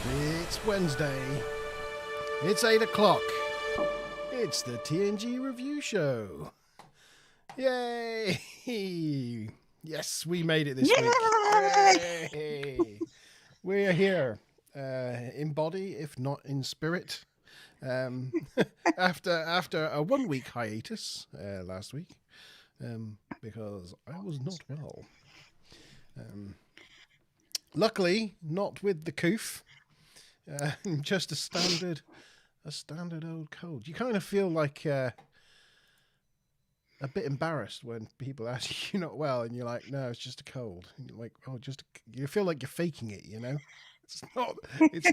It's Wednesday. It's 8 o'clock. It's the TNG review show. Yay! Yes, we made it this week. Yay! We're here in body, if not in spirit. After a 1 week hiatus last week, because I was not well. Luckily, not with the coof. Just a standard old cold. You kind of feel like a bit embarrassed when people ask you you're not well, and you're like, no, it's just a cold. And you're like, oh, you feel like you're faking it, you know. It's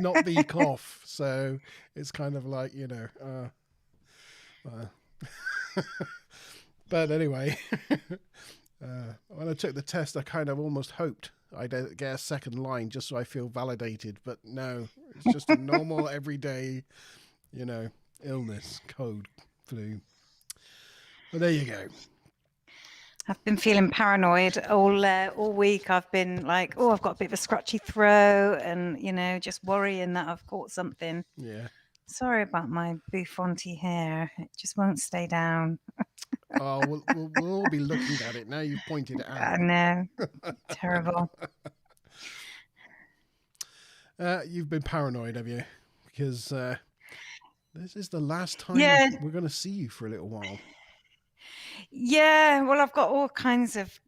not the cough, so it's kind of like, you know. But anyway, when I took the test, I kind of almost hoped I'd get a second line just so I feel validated. But no, it's just a normal, everyday, you know, illness, cold, flu. But there you go. I've been feeling paranoid all week. I've been like, oh, I've got a bit of a scratchy throat, and you know, just worrying that I've caught something. Yeah. Sorry about my bouffanty hair; it just won't stay down. Oh, we'll all be looking at it now. You've pointed it out. I know, terrible. You've been paranoid, have you? Because this is the last time we're going to see you for a little while. Yeah, well, I've got all kinds of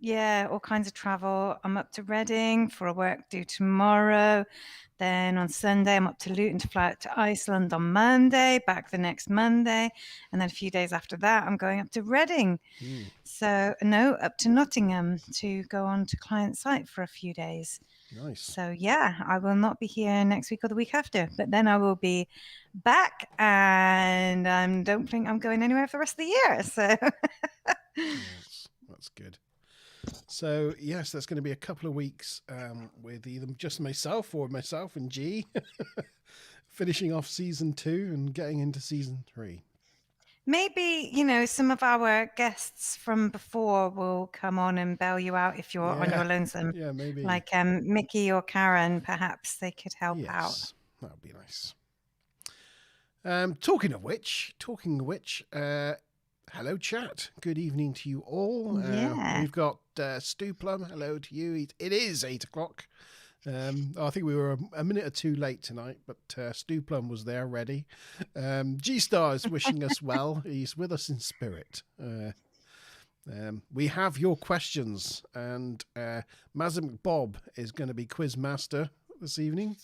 travel. I'm up to Reading for a work due tomorrow. Then on Sunday, I'm up to Luton to fly out to Iceland on Monday, back the next Monday. And then a few days after that, I'm going up to Reading. So, no, up to Nottingham to go on to client site for a few days. Nice. So, yeah, I will not be here next week or the week after, but then I will be back, and I don't think I'm going anywhere for the rest of the year. So, that's good. So, yes, that's going to be a couple of weeks with either just myself and G finishing off season 2 and getting into season 3. Maybe, you know, some of our guests from before will come on and bail you out if you're on your lonesome. Yeah, maybe. Like Mickey or Karen, perhaps they could help out. Yes, that would be nice. Talking of which, hello, chat. Good evening to you all. We've got Stu Plum. Hello to you. It is 8 o'clock. I think we were a minute or two late tonight, but Stu Plum was there ready. G-Star is wishing us well. He's with us in spirit. We have your questions, and Mazim Bob is going to be quiz master this evening.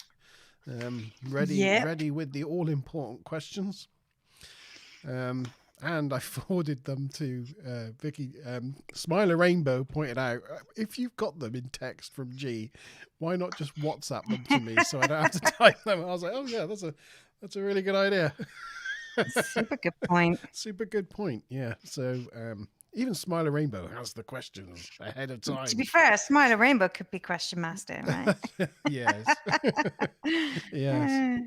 Ready with the all-important questions. And I forwarded them to Vicky. Smiler Rainbow pointed out, if you've got them in text from G, why not just WhatsApp them to me so I don't have to type them? I was like, oh yeah, that's a really good idea. Super good point. Super good point. Yeah. So even Smiler Rainbow has the questions ahead of time. To be fair, Smiler Rainbow could be question master, right? Yes. Yes.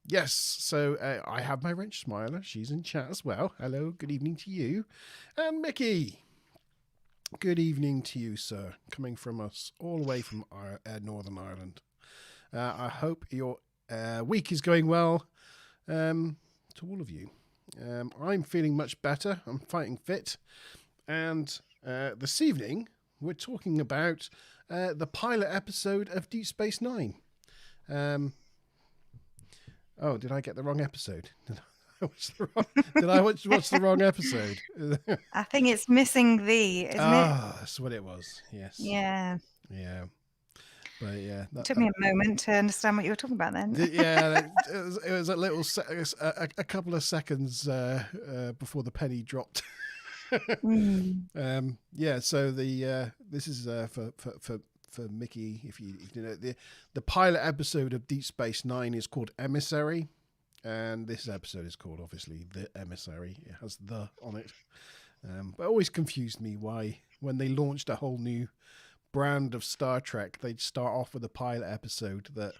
Yes, so I have my wrench Smiler. She's in chat as well. Hello, good evening to you. And Mickey, good evening to you, sir, coming from us all the way from Northern Ireland. I hope your week is going well to all of you. I'm feeling much better. I'm fighting fit. And this evening, we're talking about the pilot episode of Deep Space Nine. Oh, did I get the wrong episode? Did I watch the wrong episode? I think it's missing the, isn't it? Ah, that's what it was. Yes. Yeah. Yeah. But yeah, It took me a moment to understand what you were talking about then. Yeah, it was a couple of seconds before the penny dropped. Yeah. So this is for Mickey, if you know, the pilot episode of Deep Space Nine is called Emissary, and this episode is called, obviously, The Emissary. It has "the" on it, but it always confused me why, when they launched a whole new brand of Star Trek, they'd start off with a pilot episode that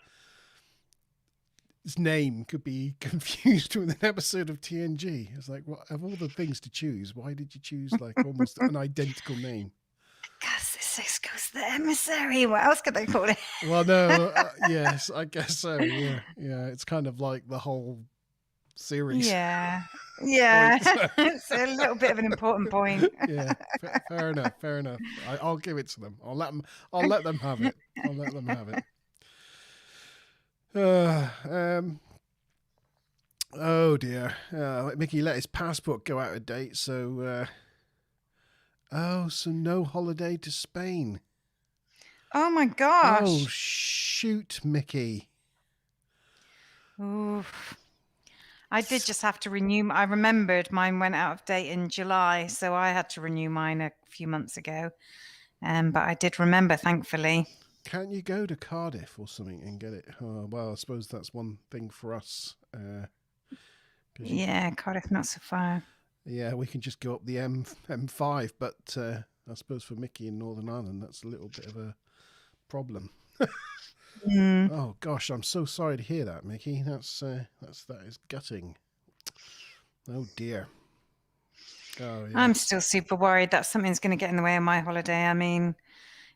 its name could be confused with an episode of TNG. It's like, well, of all the things to choose, why did you choose like almost an identical name? Because this goes the Emissary. What else could they call it? Well, no, yes, I guess so. Yeah, yeah. It's kind of like the whole series Yeah. Yeah. point. It's a little bit of an important point. Yeah, fair enough. Fair enough. I'll give it to them. I'll let them. I'll let them have it. I'll let them have it. Oh dear. Mickey let his passport go out of date, so so no holiday to Spain. Oh my Oh gosh. shoot, Mickey. Oof. I did just have to renew. I remembered mine went out of date in July, so I had to renew mine a few months ago. But I did remember, thankfully. Can't you go to Cardiff or something and get it? Well, I suppose that's one thing for us. Yeah, Cardiff, not so far. Yeah, we can just go up the M5, but I suppose for Mickey in Northern Ireland, that's a little bit of a problem. Oh gosh, I'm so sorry to hear that, Mickey. That is gutting. Oh dear. Oh yeah. I'm still super worried that something's going to get in the way of my holiday. I mean,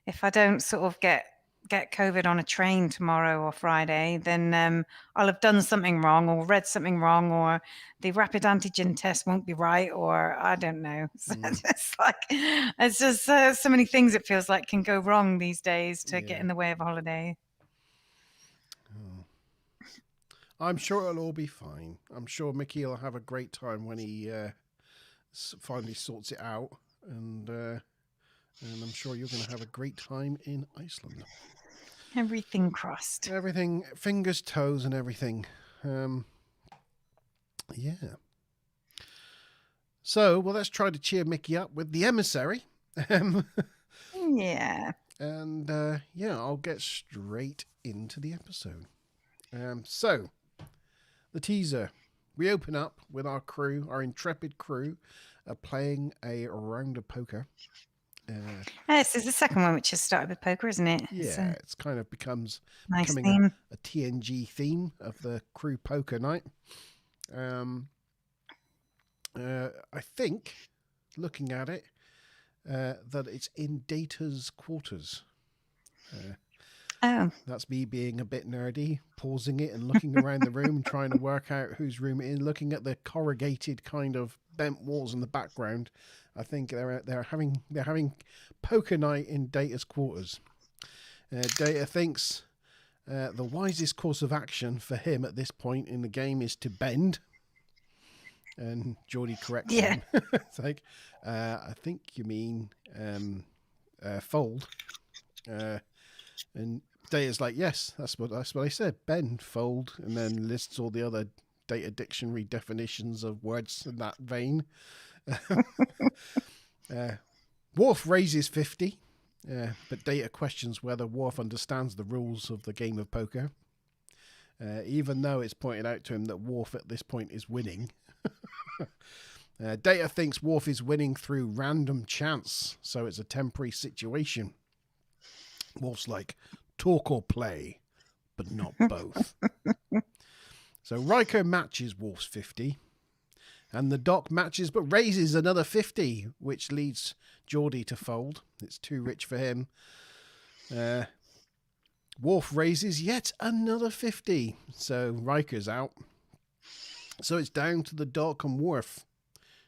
if I don't sort of get COVID on a train tomorrow or Friday, then I'll have done something wrong or read something wrong, or the rapid antigen test won't be right, or I don't know. So it's just so many things it feels like can go wrong these days to get in the way of a holiday. Oh. I'm sure it'll all be fine. I'm sure Mickey will have a great time when he finally sorts it out, and I'm sure you're going to have a great time in Iceland. Everything crossed. Everything, fingers, toes, and everything. Yeah. So, well, let's try to cheer Mickey up with the Emissary. Yeah. And I'll get straight into the episode. So, the teaser. We open up with our crew, our intrepid crew, playing a round of poker. This is the second one, which has started with poker, isn't it? Yeah, it's kind of becoming a TNG theme of the crew poker night. I think, looking at it, that it's in Data's quarters. That's me being a bit nerdy, pausing it and looking around the room and trying to work out whose room it is, looking at the corrugated kind of bent walls in the background. I think they're having poker night in Data's quarters. Data thinks the wisest course of action for him at this point in the game is to bend. And Geordie corrects him. It's like, I think you mean fold. And Data's like, yes, that's what I said. Bend, fold, and then lists all the other Data dictionary definitions of words in that vein. Worf raises 50, but Data questions whether Worf understands the rules of the game of poker, even though it's pointed out to him that Worf at this point is winning. Data thinks Worf is winning through random chance, so it's a temporary situation. Worf's like, talk or play, but not both. So Riker matches Worf's 50. And the Doc matches but raises another 50, which leads Geordie to fold. It's too rich for him. Worf raises yet another 50. So Riker's out. So it's down to the Doc and Worf.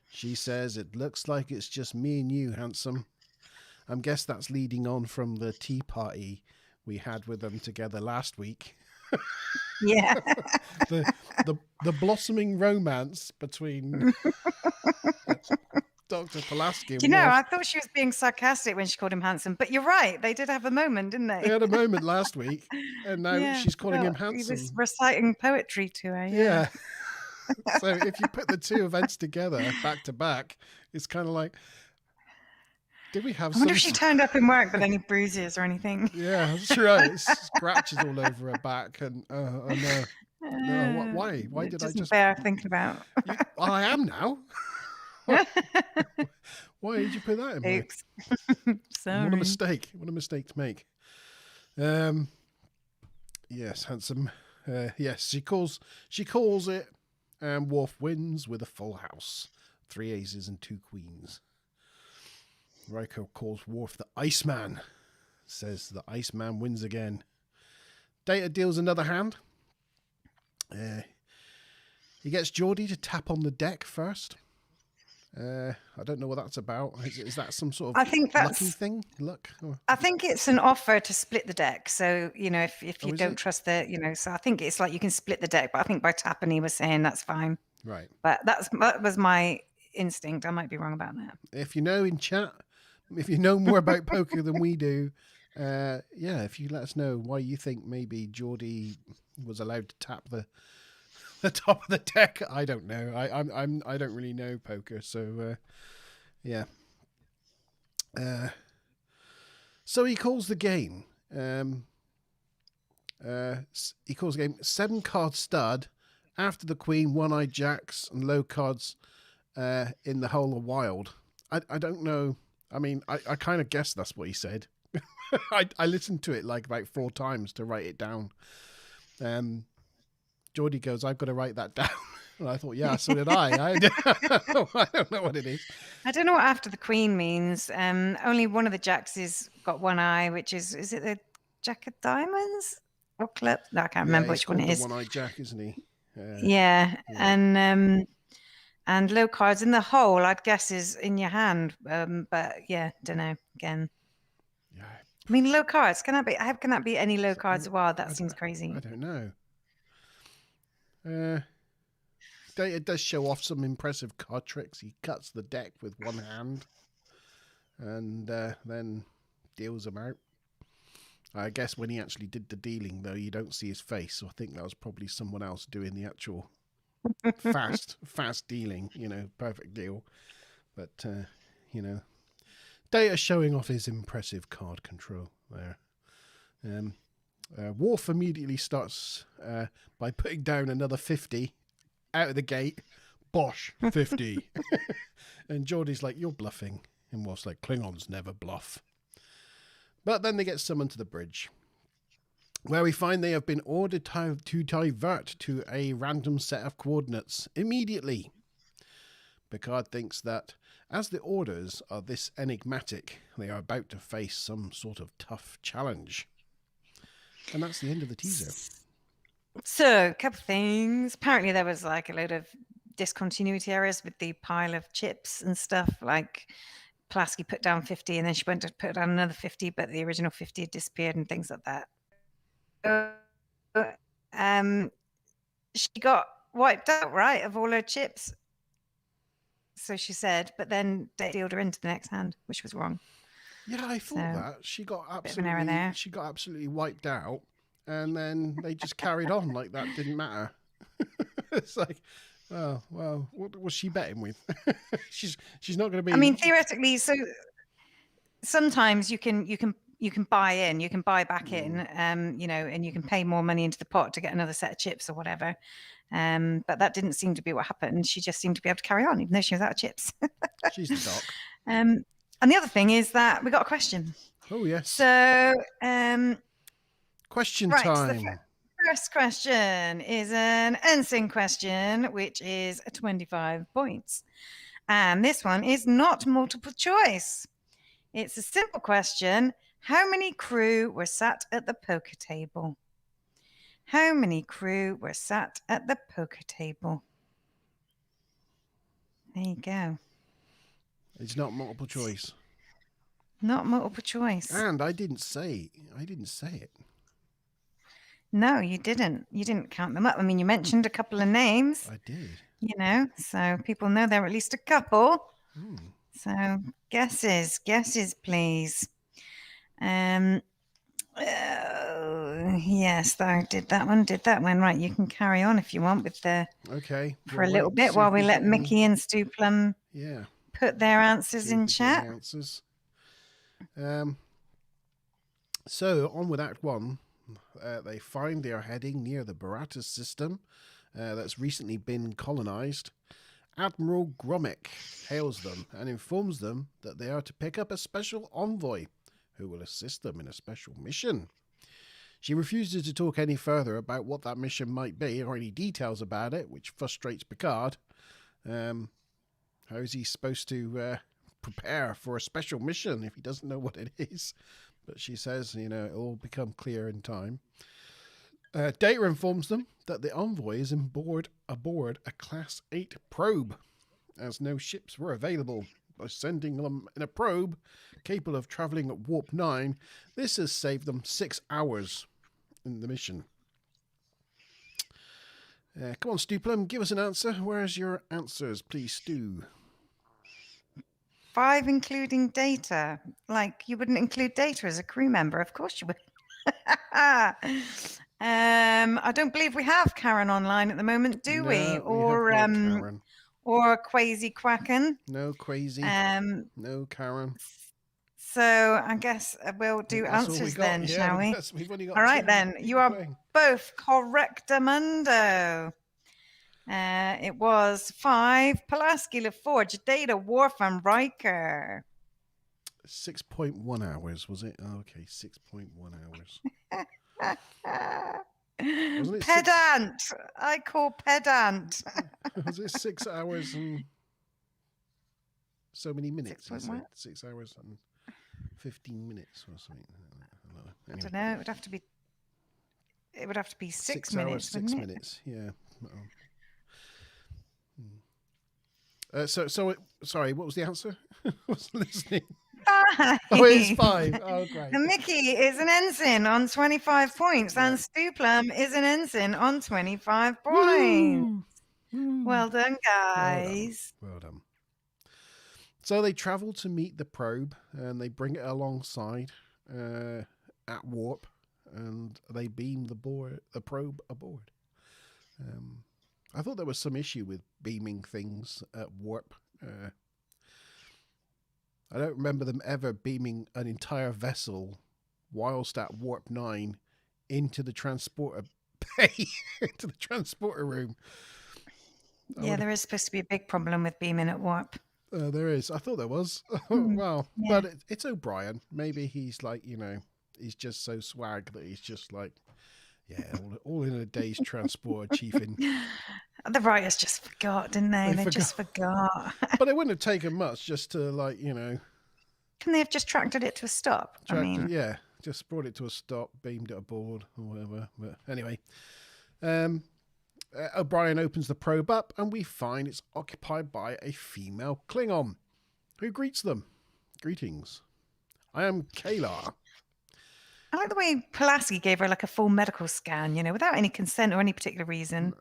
She says, it looks like it's just me and you, handsome. I guess that's leading on from the tea party we had with them together last week. Yeah. the blossoming romance between Dr. Pulaski and Worf. I thought she was being sarcastic when she called him handsome, but you're right. They did have a moment, didn't they? They had a moment last week, and now she's calling him handsome. He was reciting poetry to her. Yeah. So if you put the two events together back to back, it's kind of like, did we have I wonder if she turned up in work with any bruises or anything. Yeah, that's right. Scratches all over her back, and no, why? Why did I just bear thinking about? I am now. Why did you put that in? Oops. Sorry. What a mistake! What a mistake to make. Yes, handsome. Yes, she calls it, and Worf wins with a full house, 3 aces and 2 queens. Riker calls Worf the Iceman. Says the Iceman wins again. Data deals another hand. He gets Geordi to tap on the deck first. I don't know what that's about. Is that some sort of I think lucky that's. thing? Luck? Or, I think it's an offer to split the deck. So, if you is don't it? trust so I think it's like you can split the deck, but I think by tapping he was saying that's fine. Right. But that was my instinct. I might be wrong about that. If you know in chat, if you know more about poker than we do, if you let us know why you think maybe Geordi was allowed to tap the top of the deck. I don't know. I don't really know poker, so yeah. So he calls the game. He calls the game 7-card stud. After the Queen, one-eyed jacks and low cards in the whole of Wild. I don't know. I mean, I kind of guessed that's what he said. I listened to it like about 4 times to write it down. Geordie goes, I've got to write that down. And I thought, yeah, so did I. I don't know what it is. I don't know what after the Queen means. Only one of the jacks has got one eye, which is it the Jack of Diamonds or club? No, I can't remember which one it is. The one-eyed jack, isn't he? Yeah. And low cards in the hole, I'd guess, is in your hand. But yeah, don't know. Again, yeah. I mean, low cards. How can that be any low cards? Wow, that seems crazy. I don't know. It does show off some impressive card tricks. He cuts the deck with one hand and then deals them out. I guess when he actually did the dealing, though, you don't see his face. So I think that was probably someone else doing the actual fast dealing, perfect deal. But, Data showing off his impressive card control there. Worf immediately starts by putting down another 50 out of the gate. Bosh, 50. And Geordie's like, you're bluffing. And Worf's like, Klingons never bluff. But then they get summoned to the bridge, where we find they have been ordered to divert to a random set of coordinates immediately. Picard thinks that as the orders are this enigmatic, they are about to face some sort of tough challenge. And that's the end of the teaser. So, a couple of things. Apparently there was like a load of discontinuity errors with the pile of chips and stuff. Like Pulaski put down 50 and then she went to put down another 50, but the original 50 had disappeared and things like that. She got wiped out, right, of all her chips. So she said, but then they dealed her into the next hand, which was wrong. Yeah, I thought that. She got absolutely wiped out, and then they just carried on like that didn't matter. It's like, oh, well, what was she betting with? she's not going to be. I mean, theoretically, so sometimes you can buy in, you can buy back in, and you can pay more money into the pot to get another set of chips or whatever. But that didn't seem to be what happened. She just seemed to be able to carry on, even though she was out of chips. She's the doc. And the other thing is that we got a question. Oh, yes. So, question time. So the first question is an ensign question, which is 25 points. And this one is not multiple choice. It's a simple question. How many crew were sat at the poker table? How many crew were sat at the poker table? There you go. It's not multiple choice. Not multiple choice. And I didn't say it. No, you didn't. You didn't count them up. I mean, you mentioned a couple of names. I did. So people know there are at least a couple. Hmm. So guesses, please. Yes, I did that one. Right, you can carry on if you want with the. Okay. For a little bit while we let Mickey and Stu Plum. Yeah. Put their answers in chat. So on with Act 1. They find they are heading near the Baratas system that's recently been colonized. Admiral Gromit hails them and informs them that they are to pick up a special envoy who will assist them in a special mission. She refuses to talk any further about what that mission might be or any details about it, which frustrates Picard. How is he supposed to prepare for a special mission if he doesn't know what it is. But she says, it'll all become clear in time. Data informs them that the envoy is aboard a Class 8 probe, as no ships were available. By sending them in a probe capable of travelling at warp 9, this has saved them 6 hours in the mission. Come on, Stuplum, give us an answer. Where's your answers, please, Stu? 5, including Data. Like, you wouldn't include Data as a crew member. Of course you would. I don't believe we have Karen online at the moment, do we? Or have no Karen. Or Quasi Quacken. No Quasi. No Karen. So I guess we'll do answers then, shall we? We've only got all right then. You are playing. both correctamundo. It was 5, Pulaski, LaForge, Data, Worf, and Riker. 6.1 hours, was it? Oh, okay, 6.1 hours. Wasn't it pedant. I call pedant. Was it 6 hours and so many minutes? 6 hours and 15 minutes or something. Anyway. I don't know. It would have to be 6 minutes. 6 minutes. Yeah. Sorry. What was the answer? I wasn't listening. 5. Oh, it's 5. Oh, great. And Mickey is an ensign on 25 points, and Stuplum is an ensign on 25 points. Woo. Well done, guys. Well done. So they travel to meet the probe, and they bring it alongside at warp, and they beam the probe aboard. I thought there was some issue with beaming things at warp. I don't remember them ever beaming an entire vessel whilst at warp 9 into the transporter bay, into the transporter room. There is supposed to be a big problem with beaming at warp. There is. I thought there was. Well, yeah. But it's O'Brien. Maybe he's like, he's just so swag that he's just like, all in a day's transport achieving. The writers just forgot, didn't they? They just forgot. But it wouldn't have taken much just to Can they have just tracted it to a stop? Yeah, just brought it to a stop, beamed it aboard or whatever. But anyway, O'Brien opens the probe up and we find it's occupied by a female Klingon who greets them. Greetings. I am Kayla. I like the way Pulaski gave her like a full medical scan, without any consent or any particular reason.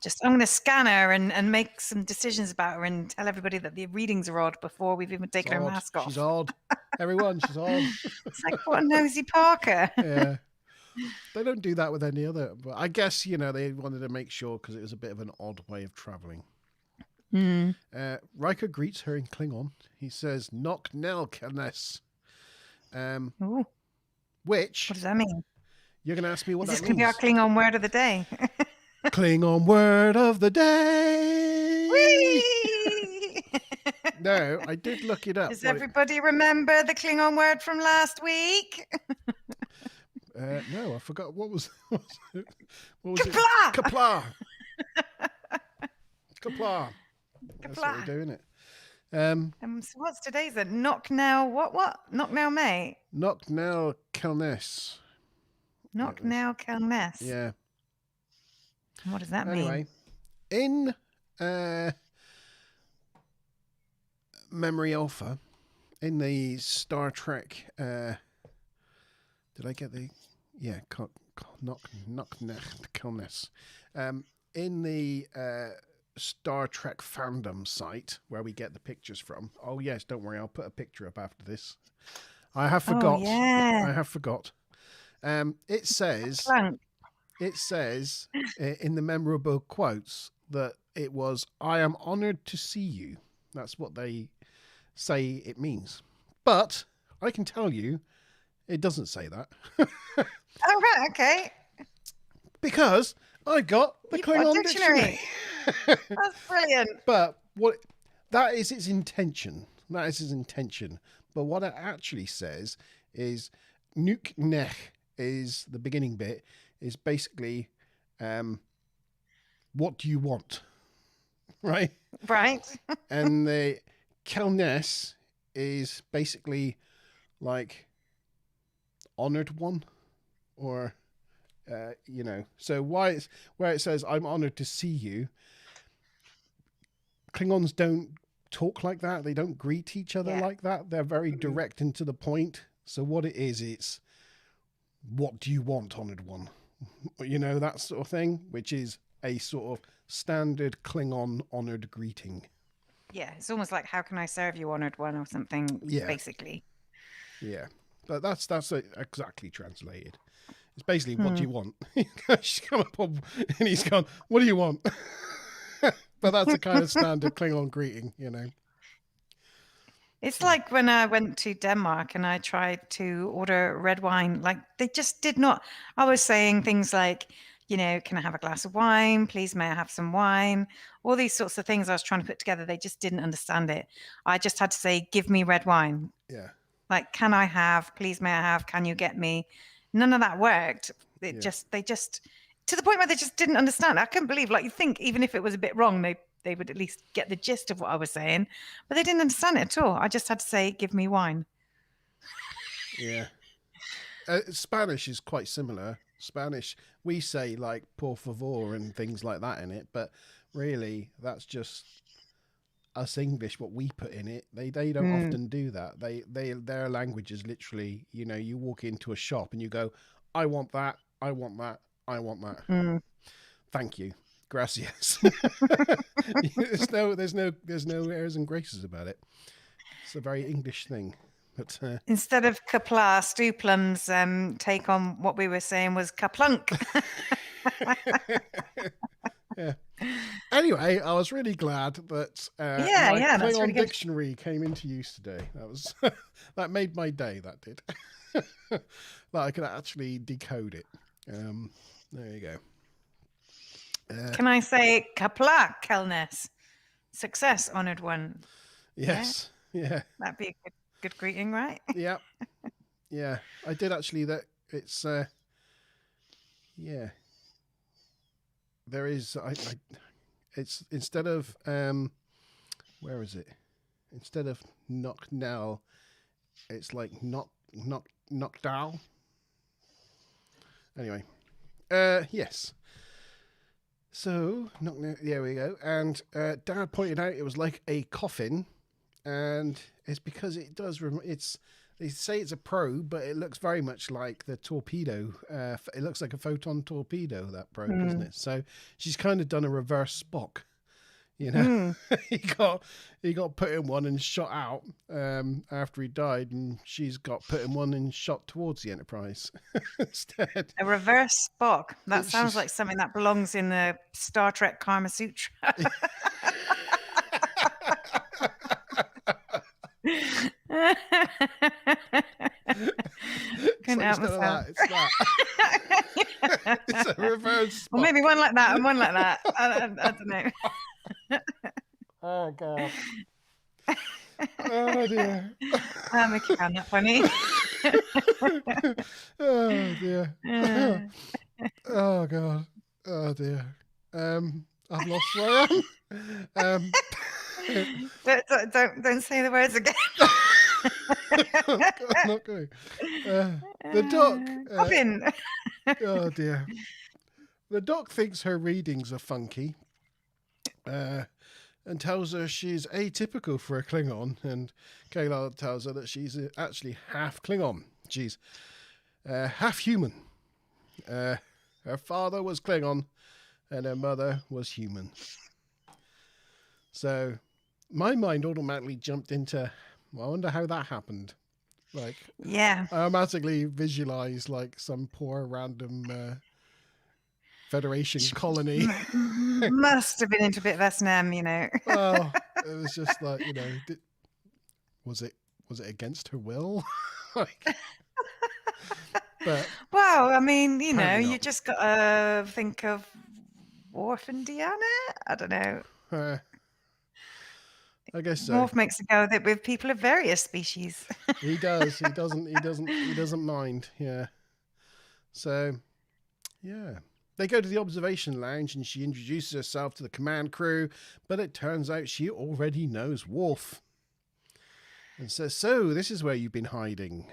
Just, I'm going to scan her and make some decisions about her and tell everybody that the readings are odd before we've even taken her mask off. She's odd. Everyone, she's odd. It's like, what a nosy Parker. Yeah. They don't do that with any other. But I guess, they wanted to make sure because it was a bit of an odd way of traveling. Riker greets her in Klingon. He says, Nok Nel Kelnes. Which? What does that mean? You're going to ask me what that means. Is this going to be our Klingon word of the day? Klingon word of the day. Whee! No, I did look it up. Does everybody remember the Klingon word from last week? No, I forgot. What was it? Kapla! Kapla! Kapla. That's what we're doing it. So what's today's then? Knock now, what? Knock now, mate. Knock now, Kelness. Knock now, Kelness. Yeah. What does that mean? Anyway, in Memory Alpha, in the Star Trek, did I get the? Yeah, knock Kelness. In the Star Trek fandom site where we get the pictures from. Oh yes, don't worry, I'll put a picture up after this. I have forgot. Oh, yeah. I have forgot. It says in the memorable quotes that it was, I am honored to see you. That's what they say it means. But I can tell you, it doesn't say that. Oh, right, okay. Because I've got the Klingon dictionary. That's brilliant. But that is its intention. That is his intention. But what it actually says is Nuk Nech is the beginning bit, is basically what do you want? Right? Right. And the Kelness is basically like honored one, or So where it says I'm honored to see you, Klingons don't talk like that. They don't greet each other Yeah. like that. They're very Mm. direct and to the point. So what it is, it's what do you want, honored one? That sort of thing, which is a sort of standard Klingon honored greeting. Yeah, it's almost like how can I serve you, honored one, or something, Yeah, basically. yeah. But that's exactly translated. It's basically, what do Hmm. you want? She's come up on, and he's gone, what do you want? But that's a kind of standard Klingon greeting. It's So, like when I went to Denmark and I tried to order red wine, like they just did not. I was saying things like, can I have a glass of wine? Please, may I have some wine? All these sorts of things I was trying to put together. They just didn't understand it. I just had to say, give me red wine. yeah, Like, can I have? Please, may I have? Can you get me? None of that worked. yeah, They just, to the point where they just didn't understand. I couldn't believe, like, you think even if it was a bit wrong, they would at least get the gist of what I was saying, but they didn't understand it at all. I just had to say, give me wine. yeah. Spanish is quite similar. Spanish, we say like por favor and things like that in it, but really that's just us English, what we put in it. They don't Mm, often do that. Their language is literally, you walk into a shop and you go, I want that, I want that, I want that. mm. Thank you. Gracias. There's no airs and graces about it. It's a very English thing. But Instead of kapla, Stuplum's take on what we were saying was kaplunk. yeah. Anyway, I was really glad that my Yeah, that's really Klingon good. dictionary came into use today. That made my day. That did. That I could actually decode it. There you go. Can I say kapla, Kelness? Success, honored one. Yes. Yeah. That'd be a good greeting, right? Yeah. Yeah. I did actually. That it's. Yeah. There is. It's instead of where is it? Instead of knock now, it's like knock down. Anyway, yes. So there we go. And Dad pointed out it was like a coffin, and it's because it does. It's they say it's a probe, but it looks very much like the torpedo. It looks like a photon torpedo, that probe, doesn't it? So she's kind of done a reverse Spock. he got put in one and shot out after he died, and she's got put in one and shot towards the Enterprise instead. A reverse Spock. That sounds She's like something that belongs in the Star Trek Karma Sutra. Couldn't help instead of myself. that, it's that. It's a reverse Or Spock. maybe one like that and one like that. I don't know. Oh god. Oh dear. Mickey found that funny. Oh dear. Oh god. Oh dear. I've lost where I am. Don't say the words again. I'm not going. The doc. Coffin. Oh dear. The doc thinks her readings are funky. And tells her she's atypical for a Klingon, and Kayla tells her that she's actually half Klingon. She's half human. Her father was Klingon, and her mother was human. So my mind automatically jumped into, I wonder how that happened. Like, Yeah. I automatically visualized like some poor random Federation colony. Must have been into a bit of S&M, Well, it was just like, was it against her will? Like, but Well, I mean, Apparently you not. just got to think of Worf and Deanna. I don't know. I guess so. Worf makes a go of it with people of various species. He does. He doesn't mind. Yeah. So, yeah. They go to the observation lounge and she introduces herself to the command crew, but it turns out she already knows Worf. and says, "So this is where you've been hiding."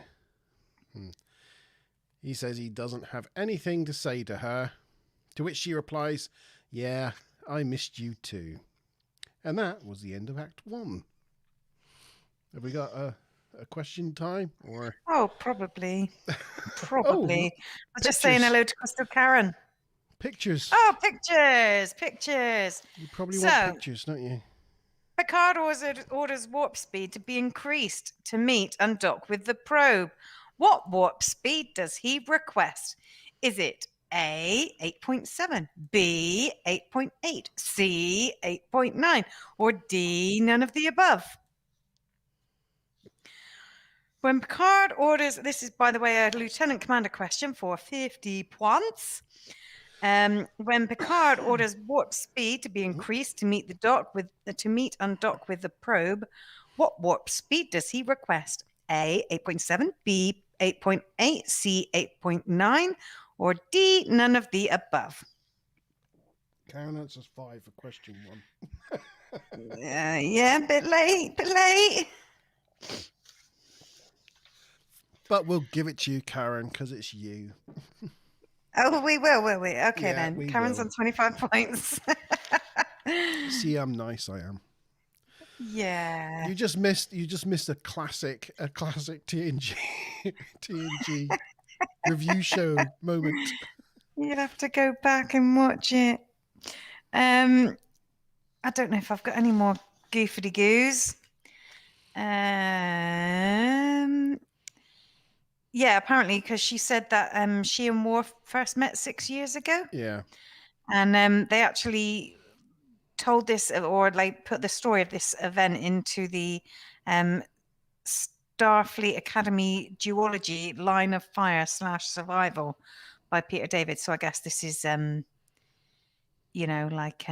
He says he doesn't have anything to say to her, to which she replies, "Yeah, I missed you too." And that was the end of Act 1. Have we got a question time? Or Oh, probably. oh, Probably. I'm just saying pictures. hello to Crystal Karen. Pictures. Oh, pictures, pictures. You probably want So, pictures, don't you? Picard orders warp speed to be increased to meet and dock with the probe. What warp speed does he request? Is it A, 8.7, B, 8.8, C, 8.9, or D, none of the above? When Picard orders, this is, by the way, a Lieutenant Commander question for 50 points. When Picard orders warp speed to be increased to meet and dock with the probe, what warp speed does he request? A, 8.7, B, 8.8, C, 8.9, or D, none of the above? Karen answers 5 for question 1. Yeah, bit late. But we'll give it to you, Karen, because it's you. Oh, we will we? Okay, Yeah, then. we Karen's will. on 25 points. See, I'm nice. I am. Yeah. You just missed a classic TNG TNG review show moment. You'd have to go back and watch it. I don't know if I've got any more goofity goos. Yeah, apparently because she said that she and Worf first met 6 years ago. Yeah. And they actually told this, or like put the story of this event into the Starfleet Academy duology Line of Fire / Survival by Peter David. So I guess this is like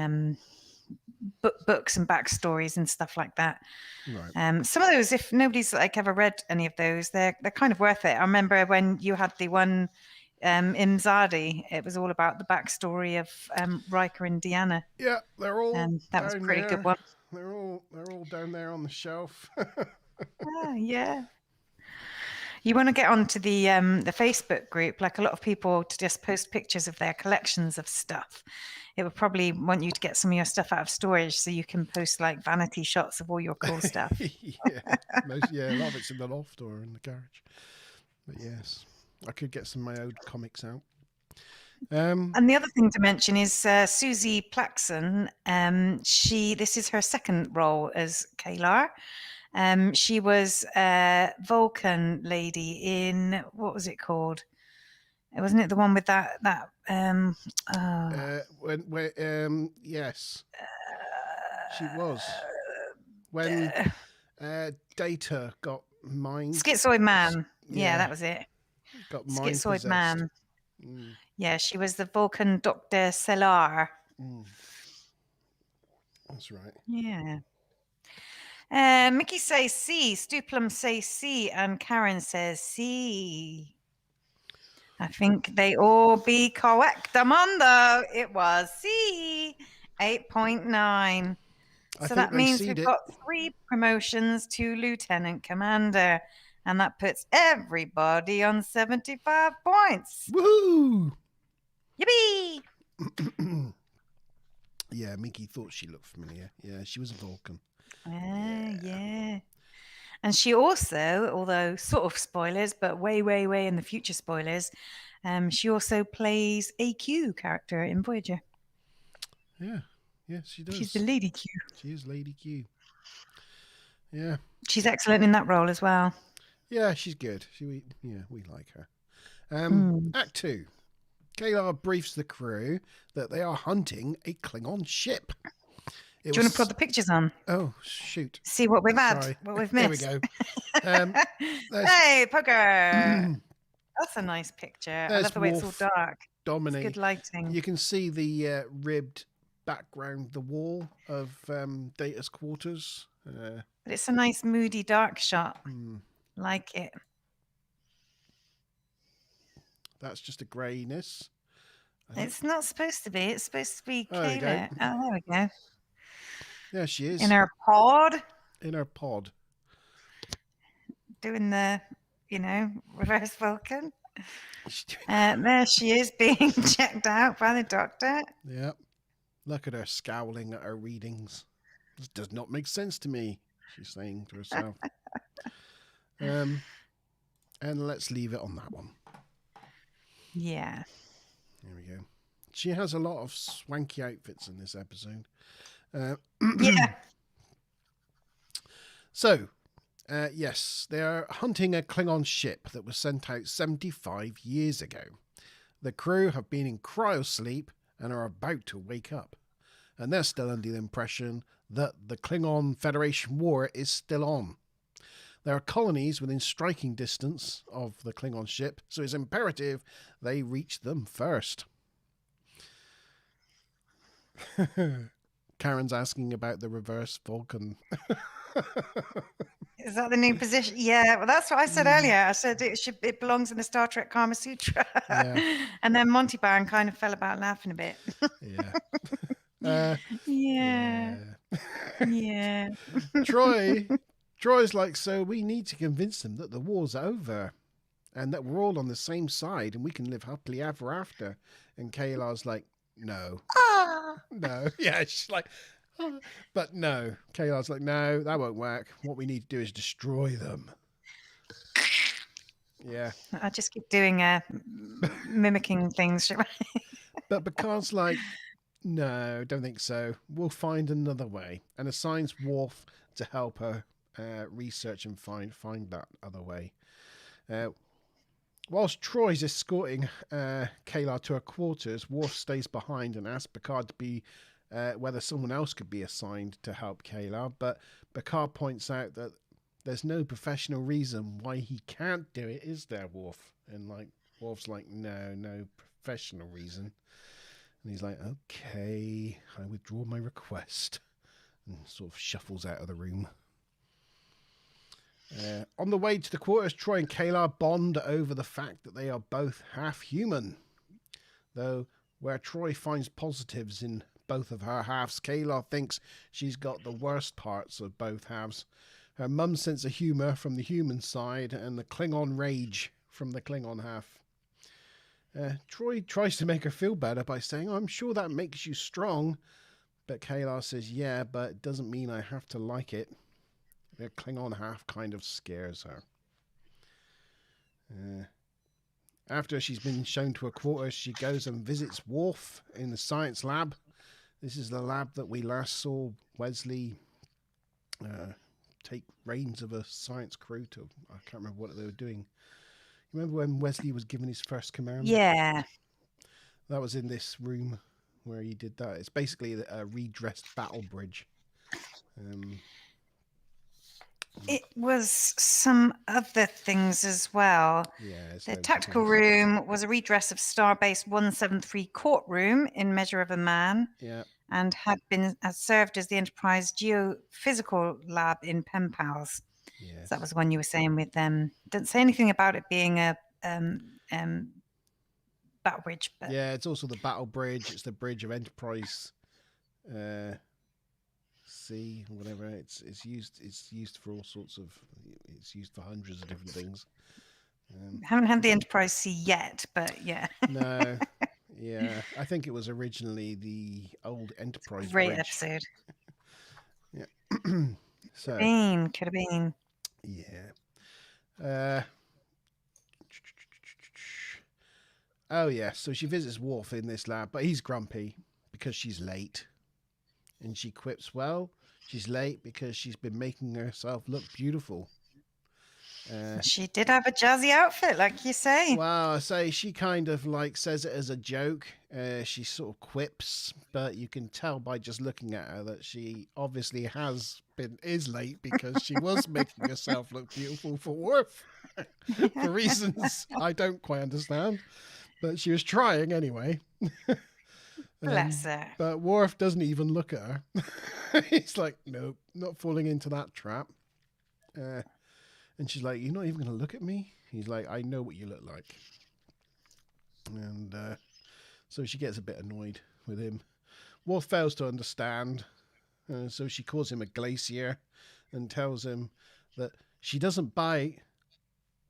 books and backstories and stuff like that. Right. Some of those, if nobody's like ever read any of those, they're kind of worth it. I remember when you had the one Imzadi, it was all about the backstory of Riker and Deanna. Yeah, they're all that was a pretty good one. They're all down there on the shelf. Yeah. You want to get onto the Facebook group, like a lot of people to just post pictures of their collections of stuff. It would probably want you to get some of your stuff out of storage so you can post like vanity shots of all your cool stuff. Yeah, a lot of it's in the loft or in the garage. But yes, I could get some of my old comics out. And the other thing to mention is Susie Plaxon. This is her second role as Kalar. She was a Vulcan lady in, what was it called? Wasn't it the one with that yes, she was when Data got mind. Schizoid Man. Yeah, that was it. Got mind Schizoid possessed. Man. Yeah, she was the Vulcan Dr. Selar. That's right. Yeah. Mickey says C, Stuplum says C, and Karen says C. I think they all be correct, Amanda. It was C, 8.9. So that means we've got 3 promotions to Lieutenant Commander, and that puts everybody on 75 points. Woohoo! Yippee! Yeah, Mickey thought she looked familiar. Yeah, she was a Vulcan. Yeah. And she also, although sort of spoilers, but way in the future spoilers, she also plays a Q character in Voyager. Yeah, she does. She's the Lady Q. She is Lady Q. Yeah. She's excellent in that role as well. Yeah, she's good. We like her. Act 2. Kalar briefs the crew that they are hunting a Klingon ship. Do you want to put the pictures on? Oh, shoot. See what we've had, what we've missed. There we go. Hey, Pugger. That's a nice picture. I love the way it's all dark. Dominic. It's good lighting. You can see the ribbed background, the wall of Data's quarters. But it's a nice moody dark shot. Like it. That's just a greyness. It's not supposed to be. It's supposed to be Kayla. Oh, there we go. Yeah, she is. In her pod. In her pod. doing the, reverse Vulcan. She's doing There she is being checked out by the doctor. Yep. Look at her scowling at her readings. This does not make sense to me, she's saying to herself. And let's leave it on that one. Yeah. There we go. She has a lot of swanky outfits in this episode. Yeah. So, yes, they are hunting a Klingon ship that was sent out 75 years ago. The crew have been in cryosleep and are about to wake up. And they're still under the impression that the Klingon Federation war is still on. There are colonies within striking distance of the Klingon ship, so it's imperative they reach them first. Karen's asking about the reverse Vulcan. Is that the new position? Yeah, well, that's what I said earlier. I said it belongs in the Star Trek Kama Sutra. Yeah. And then Monty Baron kind of fell about laughing a bit. Yeah. Yeah. Yeah. Troy's like, so we need to convince them that the war's over and that we're all on the same side and we can live happily ever after. And Kayla's like, no. No. Yeah, she's like, oh. But no. Kayla's like, no, that won't work. What we need to do is destroy them. Yeah. I just keep doing mimicking things. But Picard's like, no, don't think so. We'll find another way. And assigns Worf to help her research and find that other way. Whilst Troy's escorting Kayla to her quarters, Worf stays behind and asks Picard to be whether someone else could be assigned to help Kayla. But Picard points out that there's no professional reason why he can't do it, is there, Worf? And Worf's like, no professional reason. And he's like, okay, I withdraw my request. And sort of shuffles out of the room. On the way to the quarters, Troy and Kayla bond over the fact that they are both half human. Though, where Troy finds positives in both of her halves, Kayla thinks she's got the worst parts of both halves. Her mum's sense of humour from the human side and the Klingon rage from the Klingon half. Troy tries to make her feel better by saying, I'm sure that makes you strong. But Kayla says, yeah, but it doesn't mean I have to like it. The Klingon half kind of scares her. After she's been shown to her quarters, she goes and visits Worf in the science lab. This is the lab that we last saw Wesley take reins of a science crew to. I can't remember what they were doing. You remember when Wesley was given his first command? Yeah. That was in this room where he did that. It's basically a redressed battle bridge. It was some other things as well. Yeah, the tactical room was a redress of Starbase 173 courtroom in Measure of a Man. Yeah. And had served as the Enterprise geophysical lab in Pen Pals. Yes. So that was one you were saying with them. Didn't say anything about it being a battle bridge. But yeah, it's also the battle bridge. It's the bridge of Enterprise C, whatever. It's used for all sorts of. It's used for hundreds of different things. Haven't had the Enterprise C yet, but yeah. No. Yeah, I think it was originally the old Enterprise Great bridge. episode. Yeah. Could have been. Yeah. Oh, yeah. So she visits Worf in this lab, but he's grumpy because she's late. And she quips, well, she's late because she's been making herself look beautiful. She did have a jazzy outfit, like you say. Well, I say she kind of says it as a joke. She sort of quips, but you can tell by just looking at her that she obviously is late because she was making herself look beautiful for Worf for reasons I don't quite understand. But she was trying anyway. Bless her. But Worf doesn't even look at her. He's like, nope, not falling into that trap. And she's like, you're not even going to look at me? He's like, I know what you look like. And so she gets a bit annoyed with him. Worf fails to understand. So she calls him a glacier and tells him that she doesn't bite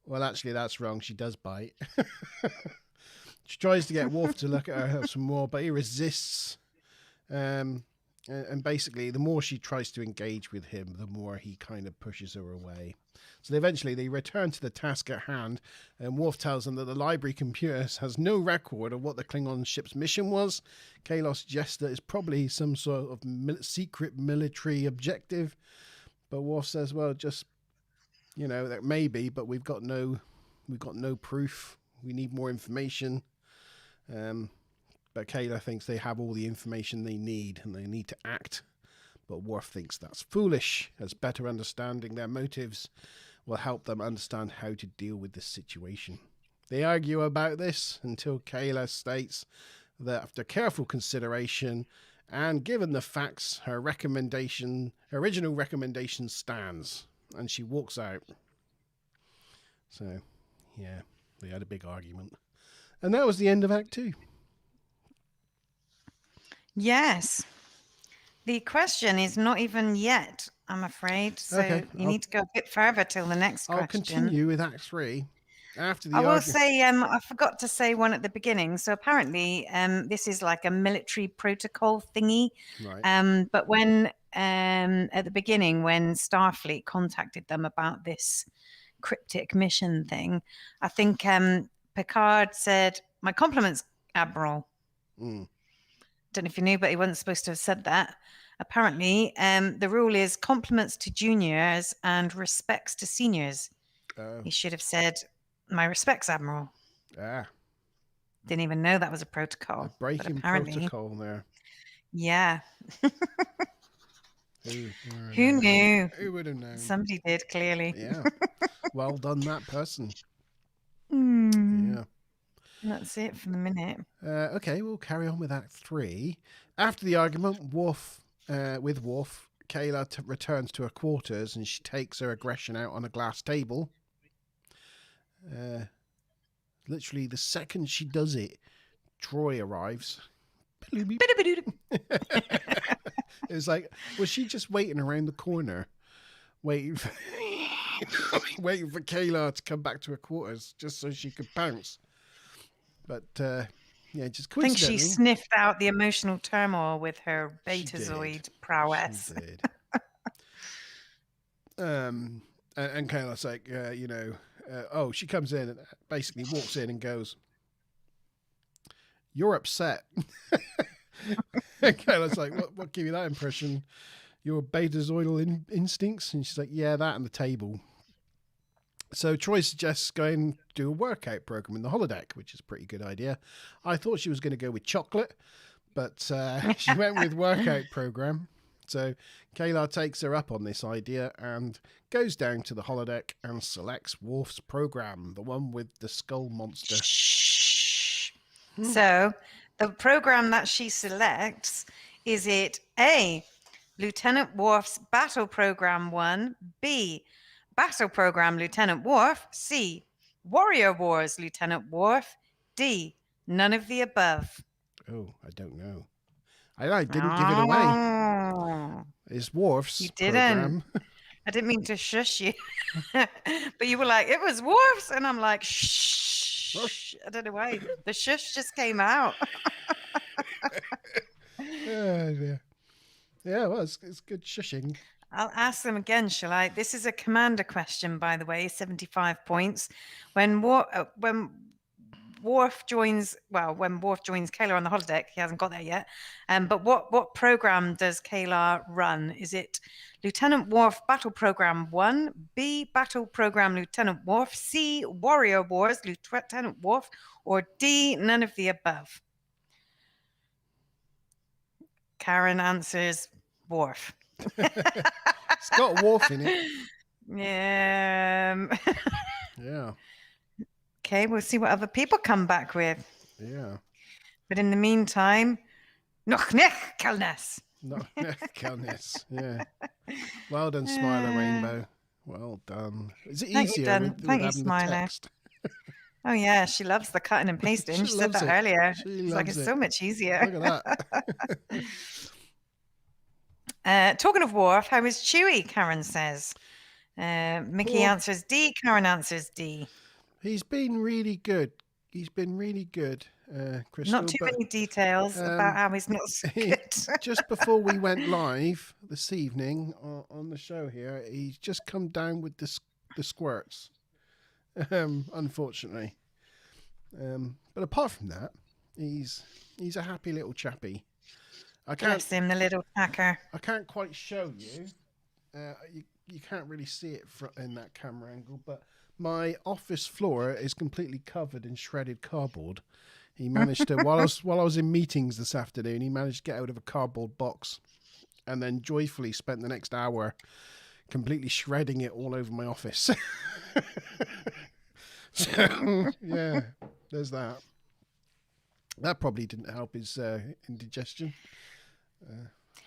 Well, actually, that's wrong. She does bite. She tries to get Worf to look at her some more, but he resists. And basically, the more she tries to engage with him, the more he kind of pushes her away. So eventually, they return to the task at hand, and Worf tells them that the library computer has no record of what the Klingon ship's mission was. Kayla suggests that it's probably some sort of secret military objective, but Worf says, "Well, just that maybe, but we've got no proof. We need more information." But Kayla thinks they have all the information they need and they need to act. But Worf thinks that's foolish, as better understanding their motives will help them understand how to deal with this situation. They argue about this until Kayla states that after careful consideration and given the facts, her original recommendation stands, and she walks out. So, yeah, they had a big argument. And that was the end of Act 2. Yes. The question is not even yet, I'm afraid. So Okay, you need to go a bit further till the next I'll question. continue with Act 3. After the I will argument. say, I forgot to say one at the beginning. So apparently, this is like a military protocol thingy. Right. But when at the beginning, when Starfleet contacted them about this cryptic mission thing, I think Picard said, "My compliments, Admiral." Don't know if you knew, but he wasn't supposed to have said that. Apparently, the rule is compliments to juniors and respects to seniors. He should have said, "My respects, Admiral." Didn't even know that was a protocol. A breaking protocol there. Yeah. Who knew? Who would have known? Somebody did, clearly. Yeah. Well done, that person. Yeah. That's it for the minute. Okay, we'll carry on with Act 3. After the argument, Worf, Kayla returns to her quarters and she takes her aggression out on a glass table. Literally, the second she does it, Troy arrives. It was like, was she just waiting around the corner, waiting for Kayla to come back to her quarters just so she could pounce? But yeah, just coincidentally, I think she sniffed out the emotional turmoil with her Betazoid prowess. She did. And Kayla's like, she comes in and basically walks in and goes, "You're upset." And Kayla's like, what gave you that impression? Your betazoidal instincts? And she's like, "Yeah, that and the table." So Troy suggests going to do a workout program in the holodeck, which is a pretty good idea. I thought she was going to go with chocolate, but she went with workout program. So Kayla takes her up on this idea and goes down to the holodeck and selects Worf's program, the one with the skull monster. Shh. So the program that she selects, is it A, Lieutenant Worf's Battle Program 1, B, Battle Program Lieutenant Worf, C, Warrior Wars Lieutenant Worf, D, none of the above? Oh, I don't know. I didn't give it away. It's Worf's program. I didn't mean to shush you. But you were like, "It was Worf's." And I'm like, shh. I don't know why. The shush just came out. Yeah, well, it's good shushing. I'll ask them again, shall I? This is a commander question, by the way, 75 points. When Worf joins Kayla on the holodeck, he hasn't got there yet. But what program does Kayla run? Is it Lieutenant Worf Battle Program 1, B, Battle Program Lieutenant Worf, C, Warrior Wars Lieutenant Worf, or D, none of the above? Karen answers Worf. It's got Worf in it. Yeah. Yeah. Okay, we'll see what other people come back with. Yeah. But in the meantime, noch nicht Kellness. Yeah. Well done, Smiler Rainbow. Well done. Is it easier with Thank having you, the Smiler. text? Oh yeah, she loves the cutting and pasting. She said that earlier. It's like it's so much easier. Look at that. Talking of Worf, how is Chewie? Karen says. Mickey answers D. Karen answers D. He's been really good. Crystal. Not too many details about how he's not so good. Just before we went live this evening on the show here, he's just come down with the squirts, unfortunately. But apart from that, he's a happy little chappy. Bless him, the little hacker. I can't quite show you. You can't really see it in that camera angle, but my office floor is completely covered in shredded cardboard. He managed to, while I was in meetings this afternoon, he managed to get out of a cardboard box and then joyfully spent the next hour completely shredding it all over my office. So, yeah, there's that. That probably didn't help his indigestion.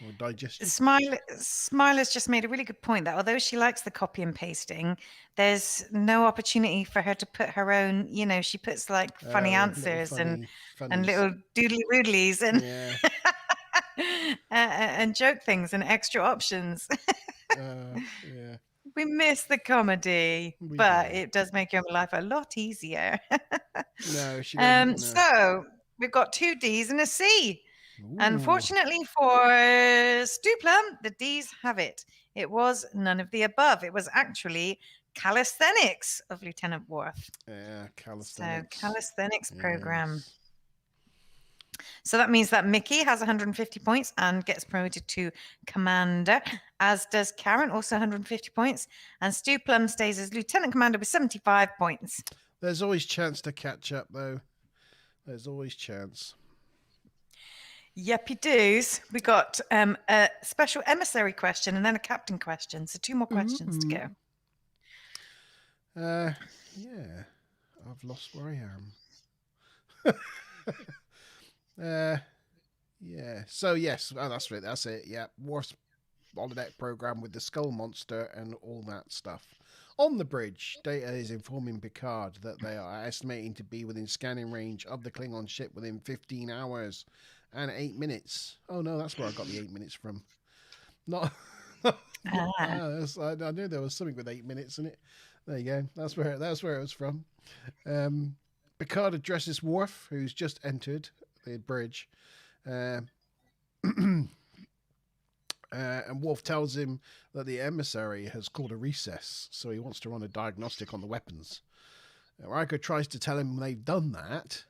Or digestion. Smiler's just made a really good point that although she likes the copy and pasting, there's no opportunity for her to put her own, she puts like funny answers and little doodly woodlies and and joke things and extra options. Yeah. We miss the comedy, but it does make your life a lot easier. No, she doesn't. So we've got 2 D's and a C. Ooh. Unfortunately for Stu Plum, the D's have it. It was none of the above. It was actually calisthenics of Lieutenant Worf. Yeah, calisthenics. So calisthenics program. So that means that Mickey has 150 points and gets promoted to commander, as does Karen, also 150 points. And Stu Plum stays as lieutenant commander with 75 points. There's always chance to catch up, though. There's always chance. Yuppie doos. We got a special emissary question and then a captain question. So 2 more questions to go. Yeah. I've lost where I am. Yeah. So yes, that's it. That's it. Yeah. Worf's holodeck program with the skull monster and all that stuff. On the bridge, Data is informing Picard that they are estimating to be within scanning range of the Klingon ship within 15 hours and 8 minutes. Oh no, that's where I got the 8 minutes from. Not. I knew there was something with 8 minutes in it. There you go. That's where it was from. Picard addresses Worf, who's just entered the bridge, and Worf tells him that the emissary has called a recess, so he wants to run a diagnostic on the weapons. Riker tries to tell him they've done that,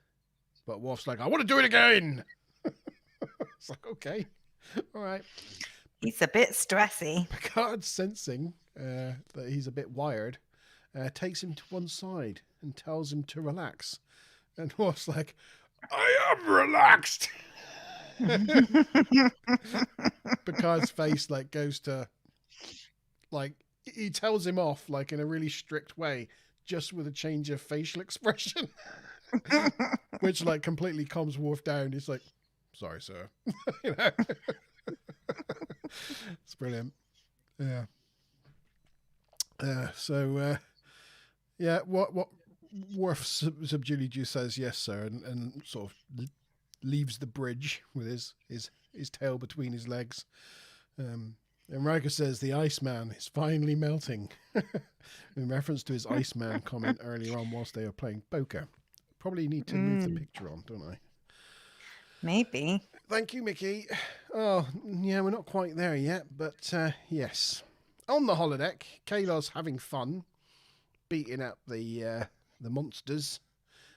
but Worf's like, I want to do it again. It's like, okay, all right. He's a bit stressy. Picard, sensing that he's a bit wired, takes him to one side and tells him to relax. And Worf's like, I am relaxed. Picard's face goes to he tells him off in a really strict way, just with a change of facial expression, which completely calms Worf down. He's like, sorry, sir. It's brilliant. Yeah. What Worf subduedly just says, yes, sir, and sort of leaves the bridge with his tail between his legs. And Riker says the Iceman is finally melting, in reference to his Iceman comment earlier on whilst they were playing poker. Probably need to move the picture on, don't I? Maybe. Thank you, Mickey. Oh, yeah, we're not quite there yet, but yes. On the holodeck, Kayla's having fun, beating up the monsters,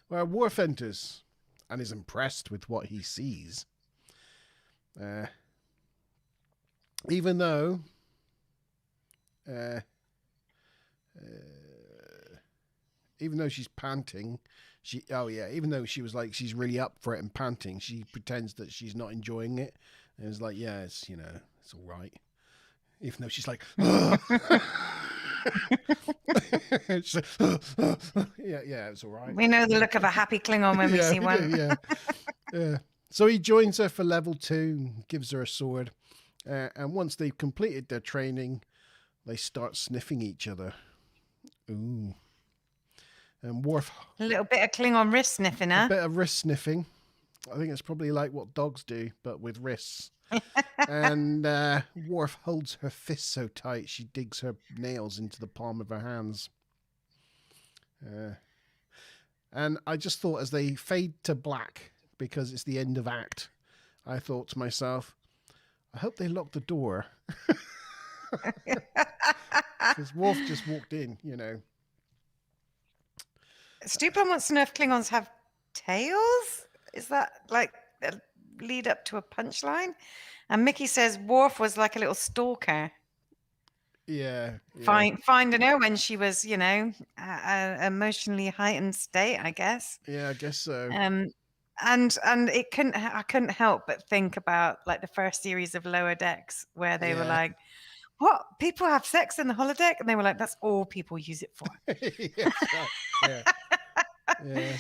where Worf enters and is impressed with what he sees. Even though she's panting, even though she was she's really up for it and panting, she pretends that she's not enjoying it. And it's like, yeah, it's all right. Even though she's like, she's like yeah, it's all right. We know the look of a happy Klingon when we see one. Yeah. So he joins her for level 2, gives her a sword, and once they've completed their training, they start sniffing each other. Ooh. And Worf... A little bit of Klingon wrist sniffing, huh? A bit of wrist sniffing. I think it's probably like what dogs do, but with wrists. And Worf holds her fist so tight she digs her nails into the palm of her hands. And I just thought, as they fade to black, because it's the end of act, I thought to myself, I hope they lock the door. Because Worf just walked in, you know. Stupid wants to know if Klingons have tails. Is that like a lead up to a punchline? And Mickey says Worf was like a little stalker. Yeah. Finding her when she was, you know, emotionally heightened state, I guess. Yeah, I guess so. And I couldn't help but think about like the first series of Lower Decks where they were like, "What? People have sex in the holodeck?" And they were like, "That's all people use it for." Yes, right. Yeah.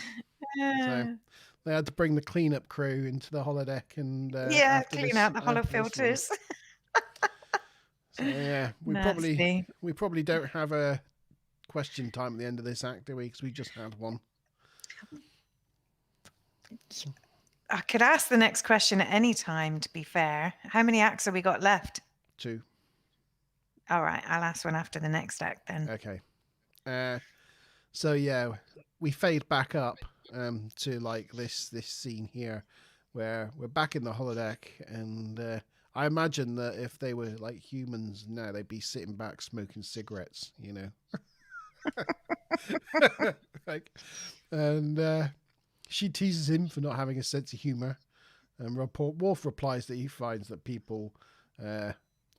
So they had to bring the cleanup crew into the holodeck and clean out the holo filters. So yeah, we probably don't have a question time at the end of this act, do we? Because we just had one. I could ask the next question at any time, to be fair. How many acts have we got left? 2. All right, I'll ask one after the next act then. Okay. So yeah, we fade back up to like this scene here, where we're back in the holodeck, and I imagine that if they were like humans now, they'd be sitting back smoking cigarettes, you know. And she teases him for not having a sense of humor, and Worf replies that he finds that people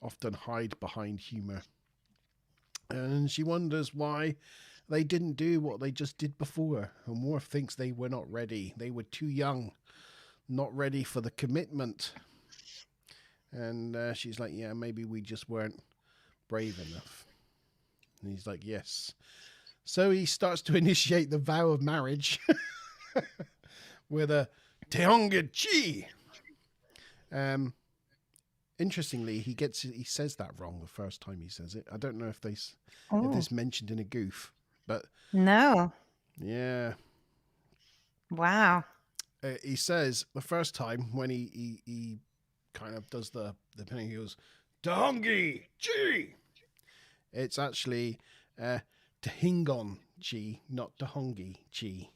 often hide behind humor, and she wonders why they didn't do what they just did before. And Worf thinks they were not ready. They were too young, not ready for the commitment. And she's like, yeah, maybe we just weren't brave enough. And he's like, yes. So he starts to initiate the vow of marriage with a Teonga Chi. Interestingly, he says that wrong the first time he says it. I don't know if this mentioned in a goof, but no. Yeah. Wow. He says the first time when he kind of does the thing, he goes, Tahongi Chi. It's actually Tahingon Chi, not Tahongi Chi.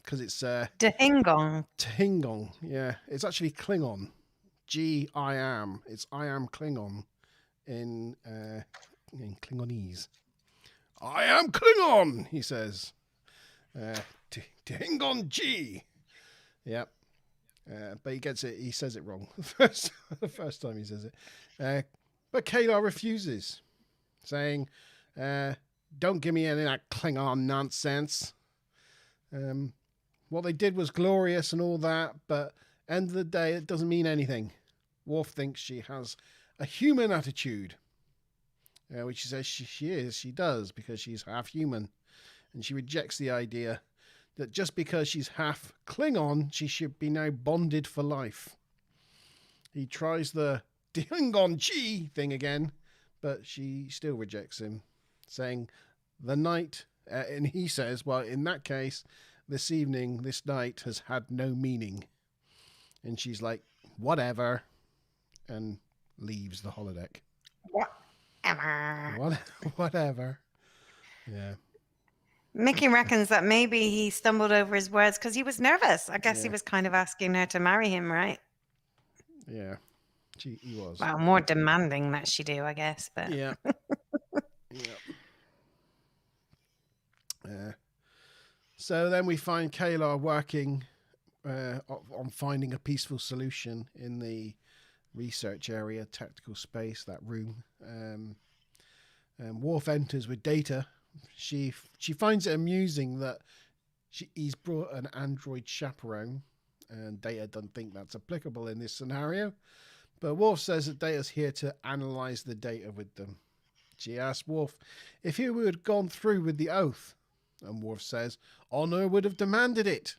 Because it's Tahingon. Tahingon, yeah. It's actually Klingon. I am. It's I am Klingon in Klingonese. I am Klingon, he says. Tahingon Chi. Yep. But he gets it. He says it wrong the first time he says it. But Kayla refuses, saying, "Don't give me any of that Klingon nonsense. What they did was glorious and all that, but end of the day, it doesn't mean anything." Worf thinks she has a human attitude, which she says she does, because she's half human, and she rejects the idea that just because she's half Klingon, she should be now bonded for life. He tries the Dingon Chi thing again, but she still rejects him, saying the night, and he says, well, in that case, this night has had no meaning. And she's like, whatever, and leaves the holodeck. Whatever. Yeah. Mickey reckons that maybe he stumbled over his words because he was nervous. I guess he was kind of asking her to marry him, right? Yeah, he was. Well, more demanding that she do, I guess. But yeah. So then we find Kayla working on finding a peaceful solution in the research area, tactical space, that room. Worf enters with Data. She finds it amusing that he's brought an android chaperone, and Data doesn't think that's applicable in this scenario. But Worf says that Data's here to analyze the data with them. She asks Worf if he would have gone through with the oath, and Worf says honor would have demanded it.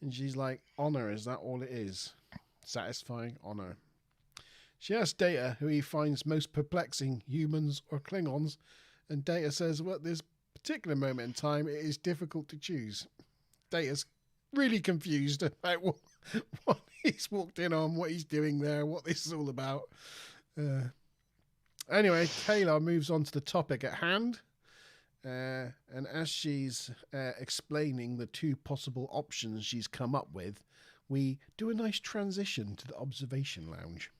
And she's like, honor, is that all it is? Satisfying honor. She asks Data who he finds most perplexing, humans or Klingons, and Data says, well, at this particular moment in time, it is difficult to choose. Data's really confused about what he's walked in on, what he's doing there, what this is all about. Anyway, Kayla moves on to the topic at hand. And as she's explaining the two possible options she's come up with, we do a nice transition to the observation lounge.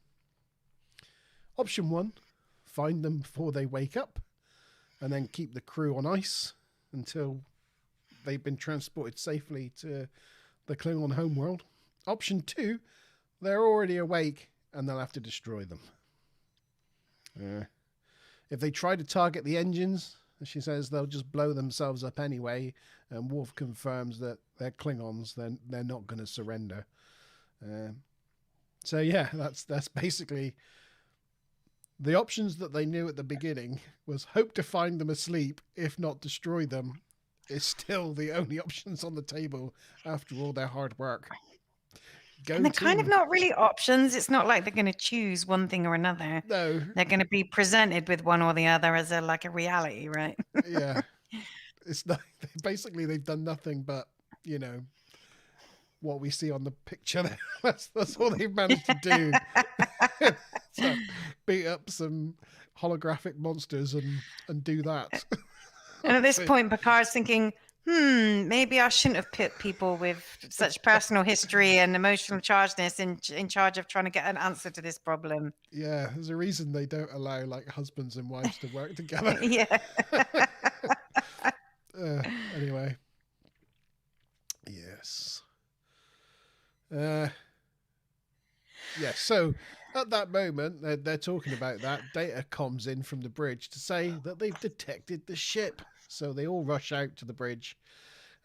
Option 1, find them before they wake up, and then keep the crew on ice until they've been transported safely to the Klingon homeworld. Option 2, they're already awake and they'll have to destroy them. If they try to target the engines, she says they'll just blow themselves up anyway, and Worf confirms that they're Klingons, they're not going to surrender. So yeah, that's basically the options that they knew at the beginning. Was hope to find them asleep, if not destroy them, is still the only options on the table after all their hard work. And they're kind of not really options. It's not like they're going to choose one thing or another. No. They're going to be presented with one or the other as a reality, right? Yeah. It's not, basically they've done nothing but, what we see on the picture there. That's all they've managed to do. So beat up some holographic monsters and do that. And at this point, Picard's thinking, maybe I shouldn't have put people with such personal history and emotional chargedness in charge of trying to get an answer to this problem. Yeah, there's a reason they don't allow husbands and wives to work together. Yeah. Anyway. Yes. So at that moment, they're talking about that. Data comes in from the bridge to say that they've detected the ship. So they all rush out to the bridge.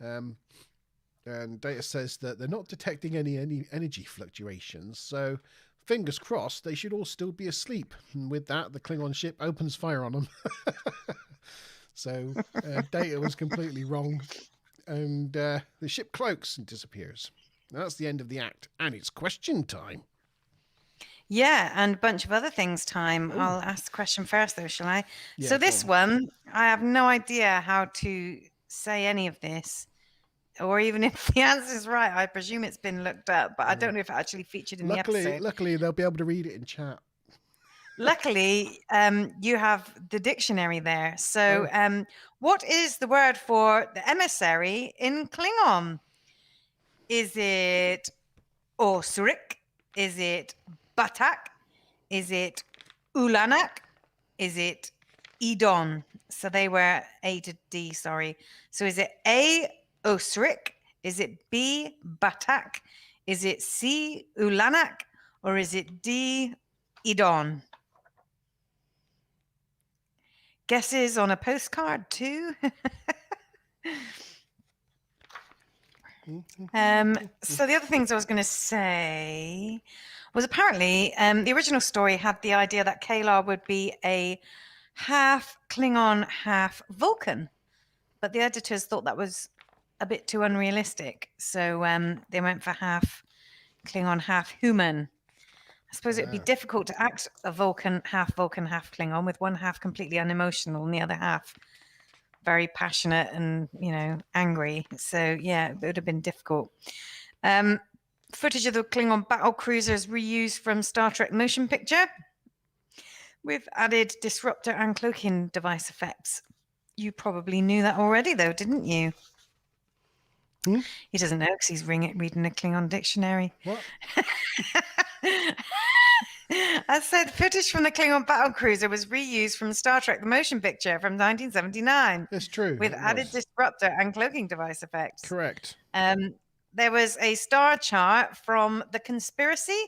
And Data says that they're not detecting any energy fluctuations. So fingers crossed, they should all still be asleep. And with that, the Klingon ship opens fire on them. So Data was completely wrong. And the ship cloaks and disappears. That's the end of the act. And it's question time. Yeah, and a bunch of other things time. Ooh. I'll ask the question first, though, shall I? Yeah, so this one, I have no idea how to say any of this, or even if the answer is right. I presume it's been looked up, but I don't know if it actually featured in the episode. Luckily, they'll be able to read it in chat. Luckily, you have the dictionary there. So what is the word for the emissary in Klingon? Is it Osurik? Is it Batak? Is it Ulanak? Is it Edon? So they were A to D, sorry. So is it A, Osrik? Is it B, Batak? Is it C, Ulanak? Or is it D, Edon? Guesses on a postcard too? So the other things I was going to say was apparently the original story had the idea that Kayla would be a half Klingon, half Vulcan, but the editors thought that was a bit too unrealistic, so they went for half Klingon, half human. I suppose it would be difficult to act a Vulcan, half Klingon, with one half completely unemotional and the other half very passionate and, angry. So, yeah, it would have been difficult. Footage of the Klingon battle cruisers reused from Star Trek motion picture with added disruptor and cloaking device effects. You probably knew that already, though, didn't you? He doesn't know because he's reading a Klingon dictionary. What? I said footage from the Klingon battle cruiser was reused from Star Trek the motion picture from 1979. It's true. With added disruptor and cloaking device effects. Correct. There was a star chart from The Conspiracy,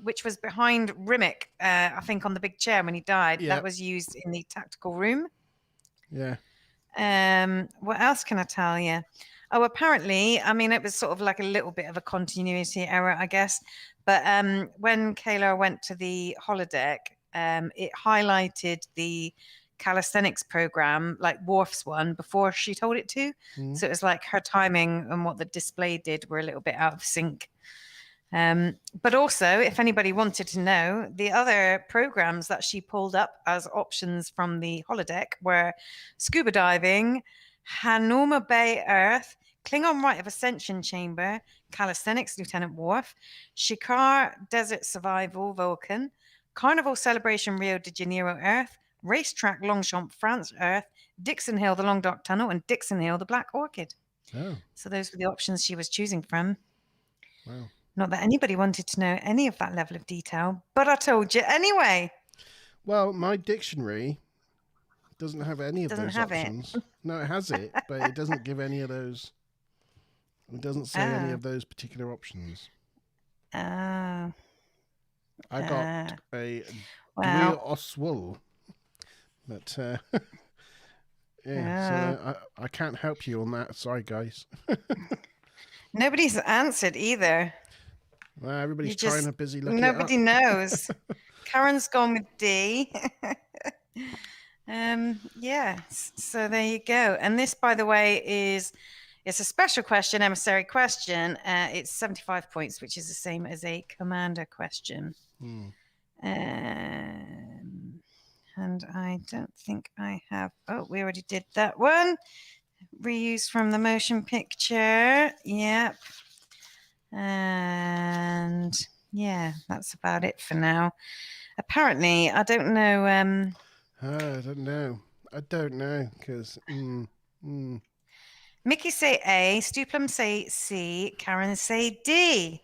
which was behind Rimmick, I think, on the big chair when he died. Yep. That was used in the tactical room. Yeah. What else can I tell you? Oh, apparently, it was sort of like a little bit of a continuity error, I guess. But when Kayla went to the holodeck, it highlighted the calisthenics program, like Worf's one, before she told it to. So it was like her timing and what the display did were a little bit out of sync. But also, if anybody wanted to know, the other programs that she pulled up as options from the holodeck were scuba diving, Hanuma Bay Earth, Klingon Rite of Ascension Chamber, Calisthenics, Lieutenant Worf, Shikar Desert Survival, Vulcan, Carnival Celebration, Rio de Janeiro, Earth, Racetrack, Longchamp, France, Earth, Dixon Hill, the Long Dark Tunnel, and Dixon Hill, the Black Orchid. Oh, So those were the options she was choosing from. wow. Not that anybody wanted to know any of that level of detail, but I told you anyway. Well, my dictionary doesn't have any of Doesn't those have it. options. No, it has it, but it doesn't give any of those. It doesn't say any Ah. of those particular options. Ah. I got a Well. Dwi Oswul, but Ah. so I can't help you on that. Sorry, guys. Nobody's answered either. Well, everybody's You just- trying to busy looking Nobody it up. knows. Karen's gone with D. Yes. So there you go. And this, by the way, it's a special question, emissary question. It's 75 points, which is the same as a commander question. And I don't think I have. Oh, we already did that one. Reuse from the motion picture. Yep. And yeah, that's about it for now. Apparently, I don't know. I don't know because. Mickey say A, Stuplum say C, Karen say D.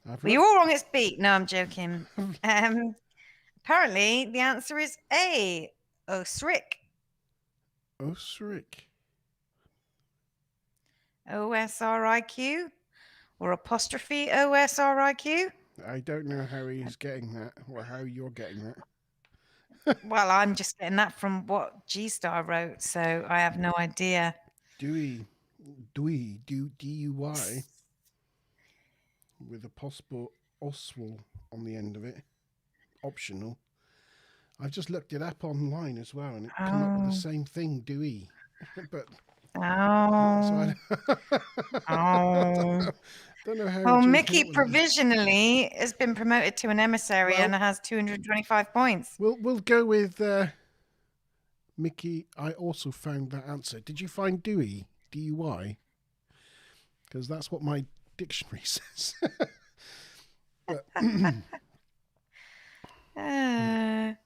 I've Well, you're all wrong. It's B. No, I'm joking. Apparently, the answer is A, Osric. Osric. OSRIQ or apostrophe OSRIQ. I don't know how he's getting that or how you're getting that. Well, I'm just getting that from what G-Star wrote, so I have no idea. DUI with a possible Oswald on the end of it. Optional. I've just looked it up online as well, and it come up with the same thing, Dewey. But Oh. so Oh. don't know how. Well, G Mickey came up with that. provisionally has been promoted to an emissary Well- and has 225 points. We'll go with Mickey. I also found that answer. Did you find Dewey? DUI? Because that's what my dictionary says.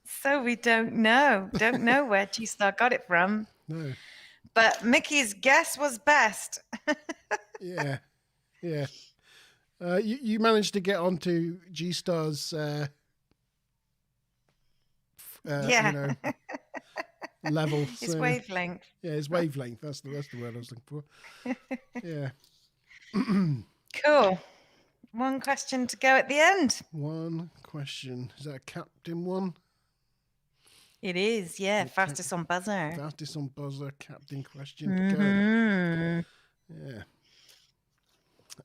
So we don't know. Don't know where G-Star got it from. No. But Mickey's guess was best. Yeah. Yeah. You managed to get onto G-Star's Yeah. level. His so- wavelength. Yeah, his wavelength. That's the word I was looking for. Yeah. Cool. One question to go at the end. One question. Is that a captain one? It is, yeah. Okay. Fastest on buzzer. Fastest on buzzer, captain question to go. Mhm. Yeah.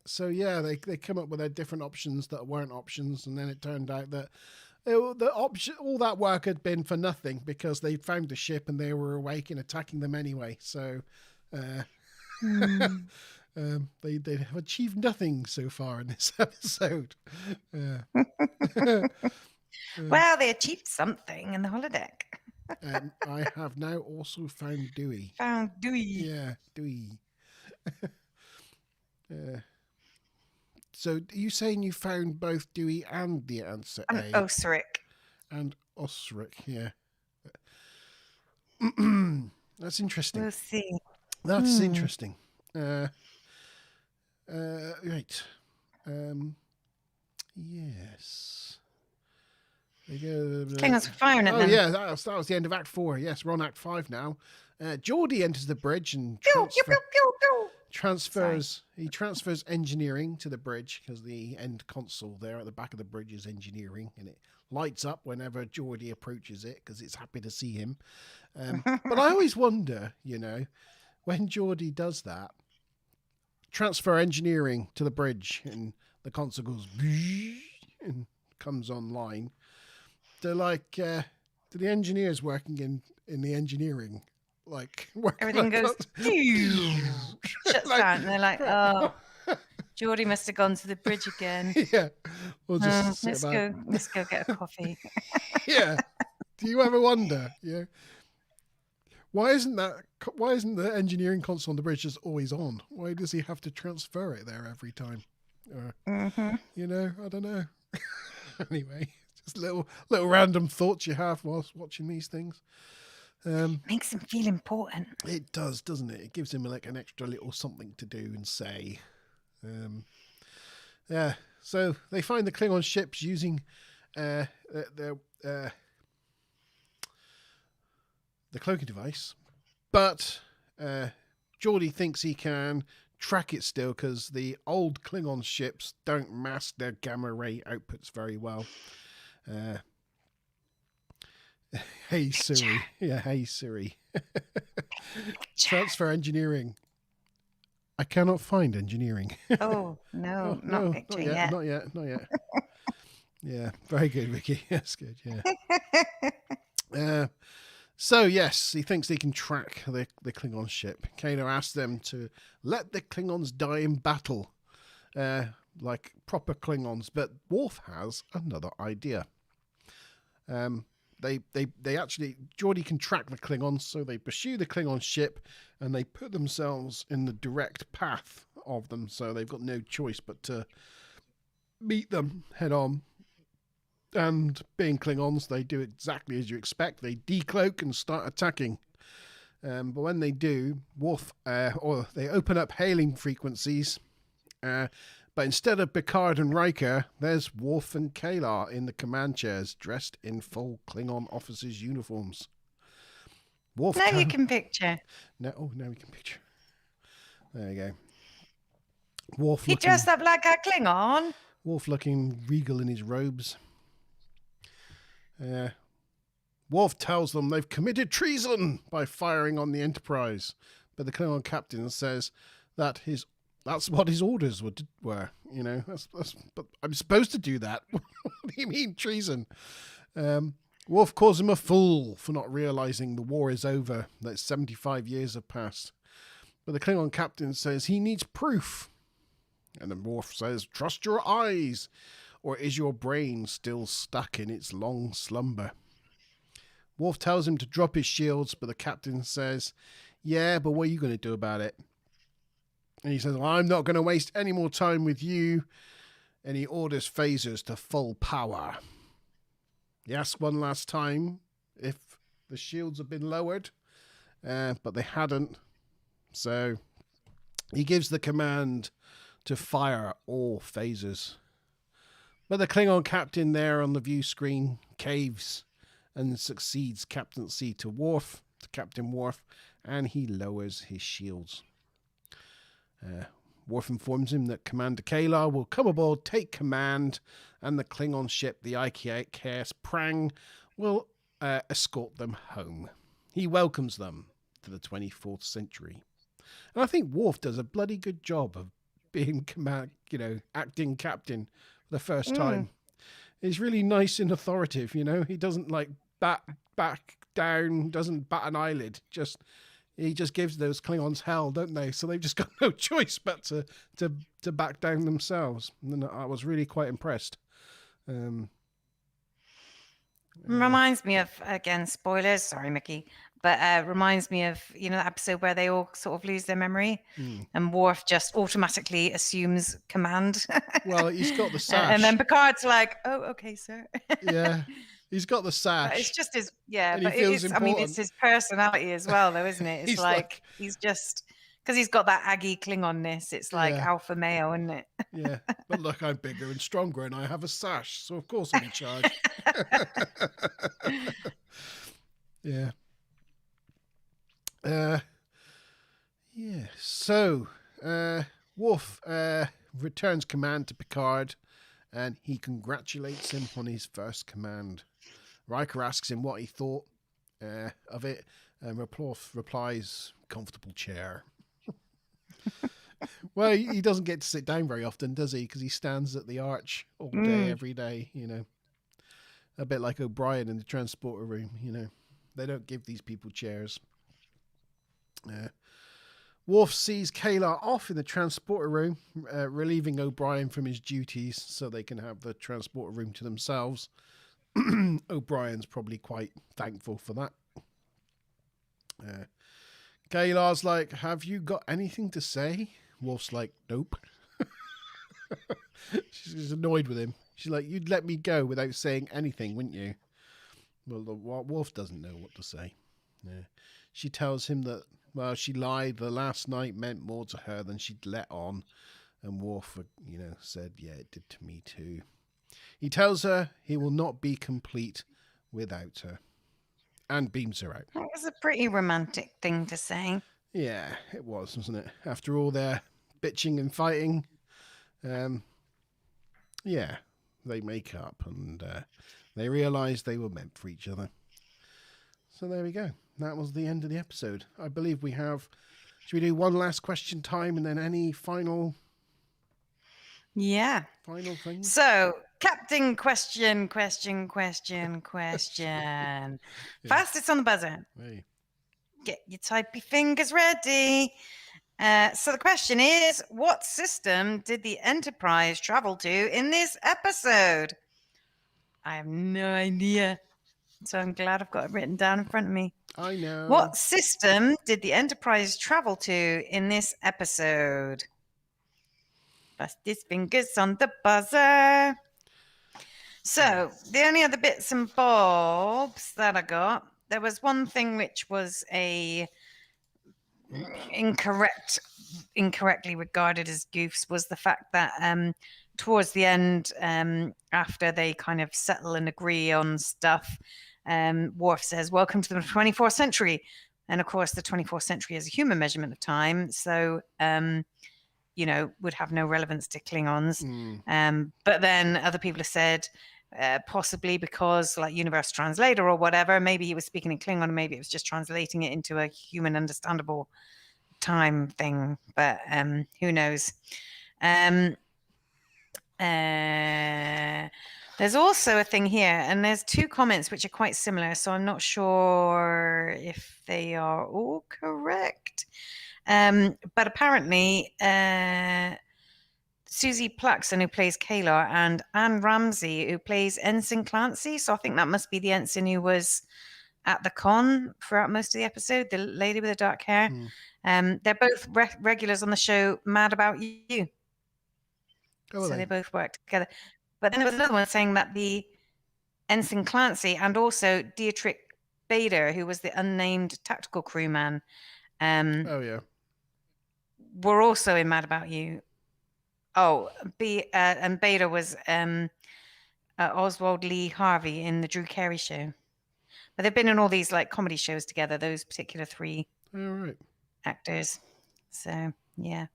So yeah, they come up with their different options that weren't options, and then it turned out that the option, all that work had been for nothing because they found the ship and they were awake and attacking them anyway. So they have achieved nothing so far in this episode. Well, they achieved something in the holodeck. I have now also found Dewey. Found Dewey. Yeah, Dewey. So, are you saying you found both Dewey and the answer And A? Osric. And Osric, yeah. That's interesting. We'll see. That's interesting. Right. Yes. They go. Klingons were firing at Oh them. yeah, that was the end of Act 4. Yes, we're on Act 5 now. Geordie enters the bridge and Pew, pew, pew, pew, pew. transfers engineering to the bridge because the end console there at the back of the bridge is engineering, and it lights up whenever Geordie approaches it because it's happy to see him. But I always wonder, when Geordie does that, transfer engineering to the bridge, and the console goes and comes online. Do the engineers working in the engineering work Everything goes shuts down, and they're like, "Oh, Geordie must have gone to the bridge again. Yeah, we'll just sit back. Let's go get a coffee." Yeah. Do you ever wonder? Yeah. Why isn't the engineering console on the bridge just always on? Why does he have to transfer it there every time? You know, I don't know. Anyway, just little random thoughts you have whilst watching these things. Makes him feel important. It does, doesn't it? It gives him like an extra little something to do and say. Yeah. So they find the Klingon ships using the cloaking device, but Geordie thinks he can track it still because the old Klingon ships don't mask their gamma ray outputs very well. Hey Siri. Yeah, hey Siri. Transfer engineering. I cannot find engineering. Oh, no, not picture yet. Not yet. Yeah, very good, Vicky. That's good, yeah. So, yes, he thinks he can track the Klingon ship. Kaner asks them to let the Klingons die in battle, like proper Klingons, but Worf has another idea. They actually, Geordie can track the Klingons, so they pursue the Klingon ship and they put themselves in the direct path of them, so they've got no choice but to meet them head on. And being Klingons, they do exactly as you expect. They decloak and start attacking. But when they do, Worf, or they open up hailing frequencies. But instead of Picard and Riker, there's Worf and Kayla in the command chairs, dressed in full Klingon officers' uniforms. Worf now you can picture. Now we can picture. There you go. Worf He dressed up like a Klingon. Worf looking regal in his robes. Worf tells them they've committed treason by firing on the Enterprise, but the Klingon captain says that that's what his orders were. You know, but I'm supposed to do that. What do you mean treason? Worf calls him a fool for not realizing the war is over, that 75 years have passed. But the Klingon captain says he needs proof. And then Worf says, trust your eyes. Or is your brain still stuck in its long slumber? Worf tells him to drop his shields, but the captain says, yeah, but what are you going to do about it? And he says, well, I'm not going to waste any more time with you. And he orders phasers to full power. He asks one last time if the shields have been lowered, but they hadn't. So he gives the command to fire all phasers. But the Klingon captain there on the view screen caves and succeeds captaincy to Captain Worf, and he lowers his shields. Worf informs him that Commander Kayla will come aboard, take command, and the Klingon ship, the IKS Prang, will escort them home. He welcomes them to the 24th century. And I think Worf does a bloody good job of being acting captain for the first time. He's really nice and authoritative, you know. He doesn't like back down, doesn't bat an eyelid. He just gives those Klingons hell, don't they? So they've just got no choice but to back down themselves. And I was really quite impressed. Reminds me of, again, spoilers, sorry, Mickey, but reminds me of, the episode where they all sort of lose their memory and Worf just automatically assumes command. Well, he's got the sash. And then Picard's like, oh, okay, sir. Yeah, he's got the sash. But it's just his, but important. it's his personality as well, though, isn't it? It's like he's just, because he's got that Aggie Klingonness, it's like alpha male, isn't it? Yeah, but look, I'm bigger and stronger and I have a sash, so of course I'm in charge. Yeah. So, Worf returns command to Picard and he congratulates him on his first command. Riker asks him what he thought of it, and Worf replies, comfortable chair. Well, he doesn't get to sit down very often, does he? Because he stands at the arch all day, every day, you know. A bit like O'Brien in the transporter room, you know. They don't give these people chairs. Worf sees Kayla off in the transporter room, relieving O'Brien from his duties so they can have the transporter room to themselves. O'Brien's probably quite thankful for that. Galar's like, have you got anything to say? Worf's like, nope. She's annoyed with him. She's like, you'd let me go without saying anything, wouldn't you? Well, Worf doesn't know what to say. Yeah. She tells him that, well, she lied. The last night meant more to her than she'd let on. And Worf, said, yeah, it did to me too. He tells her he will not be complete without her. And beams her out. That was a pretty romantic thing to say. Yeah, it was, wasn't it? After all their bitching and fighting, yeah, they make up and they realise they were meant for each other. So there we go. That was the end of the episode. I believe we have... Should we do one last question time and then any final... Yeah. Final thing? So, Captain question. Fastest on the buzzer. Hey. Get your typey fingers ready. So the question is, what system did the Enterprise travel to in this episode? I have no idea. So I'm glad I've got it written down in front of me. I know. What system did the Enterprise travel to in this episode? Fastest fingers on the buzzer. So the only other bits and bobs that I got, there was one thing which was a incorrectly regarded as goofs, was the fact that towards the end, after they kind of settle and agree on stuff, Worf says, "Welcome to the 24th century." And of course, the 24th century is a human measurement of time. So, would have no relevance to Klingons. But then other people have said, possibly because like Universe Translator or whatever, maybe he was speaking in Klingon, maybe it was just translating it into a human understandable time thing. But who knows? There's also a thing here, and there's two comments which are quite similar, so I'm not sure if they are all correct. But apparently, Susie Plaxton, who plays Kalar, and Anne Ramsey, who plays Ensign Clancy. So I think that must be the ensign who was at the con throughout most of the episode, the lady with the dark hair. They're both regulars on the show Mad About You. So they both work together. But then there was another one saying that the Ensign Clancy and also Dietrich Bader, who was the unnamed tactical crewman, were also in Mad About You. Oh, and Bader was Oswald Lee Harvey in the Drew Carey Show. But they've been in all these like comedy shows together, those particular three actors. So, yeah.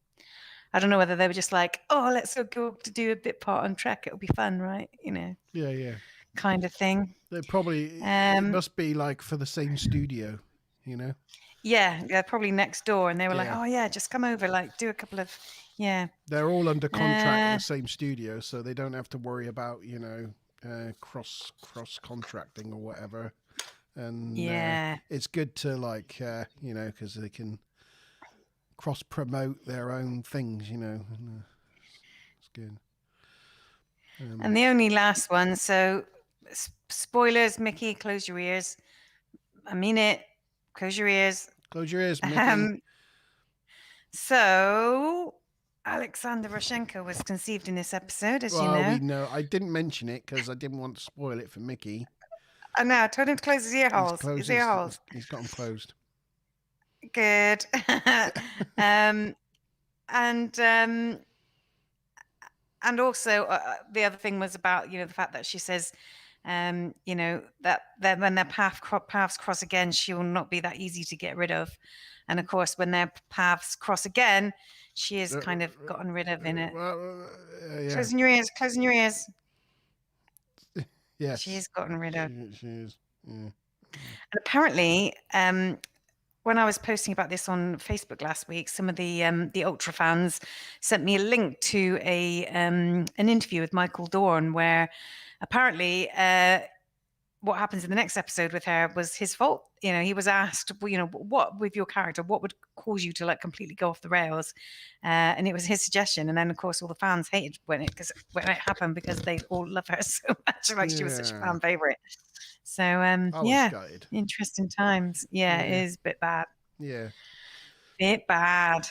I don't know whether they were just like, oh, let's go to do a bit part on Trek. It'll be fun, right? Yeah. Kind of thing. They probably, it must be like for the same studio, Yeah, they're probably next door. And they were like, oh, yeah, just come over, like do a couple of, yeah. They're all under contract in the same studio, so they don't have to worry about, cross contracting or whatever. And it's good to like, because they can cross promote their own things, it's good. And the only last one, so spoilers, Mickey, close your ears. I mean it. Close your ears. Close your ears, Mickey. So Alexander Roshenko was conceived in this episode, as you know. We know. I didn't mention it because I didn't want to spoil it for Mickey. I know. I told him to close his ear holes. His ear holes. He's got them closed. Good. And also the other thing was about the fact that she says that when their paths cross again, she will not be that easy to get rid of. And of course, when their paths cross again, she is kind of gotten rid of in it. Closing your ears. Yes, she is gotten rid of. She is. Yeah. And apparently, when I was posting about this on Facebook last week, some of the Ultra fans sent me a link to an interview with Michael Dorn, where apparently what happens in the next episode with her was his fault. You know, he was asked, you know, what with your character, what would cause you to like completely go off the rails? And it was his suggestion. And then, of course, all the fans hated when it happened because they all love her so much. Like she was such a fan favorite. So, yeah, gutted. interesting times. Yeah, it is a bit bad. Yeah. Bit bad.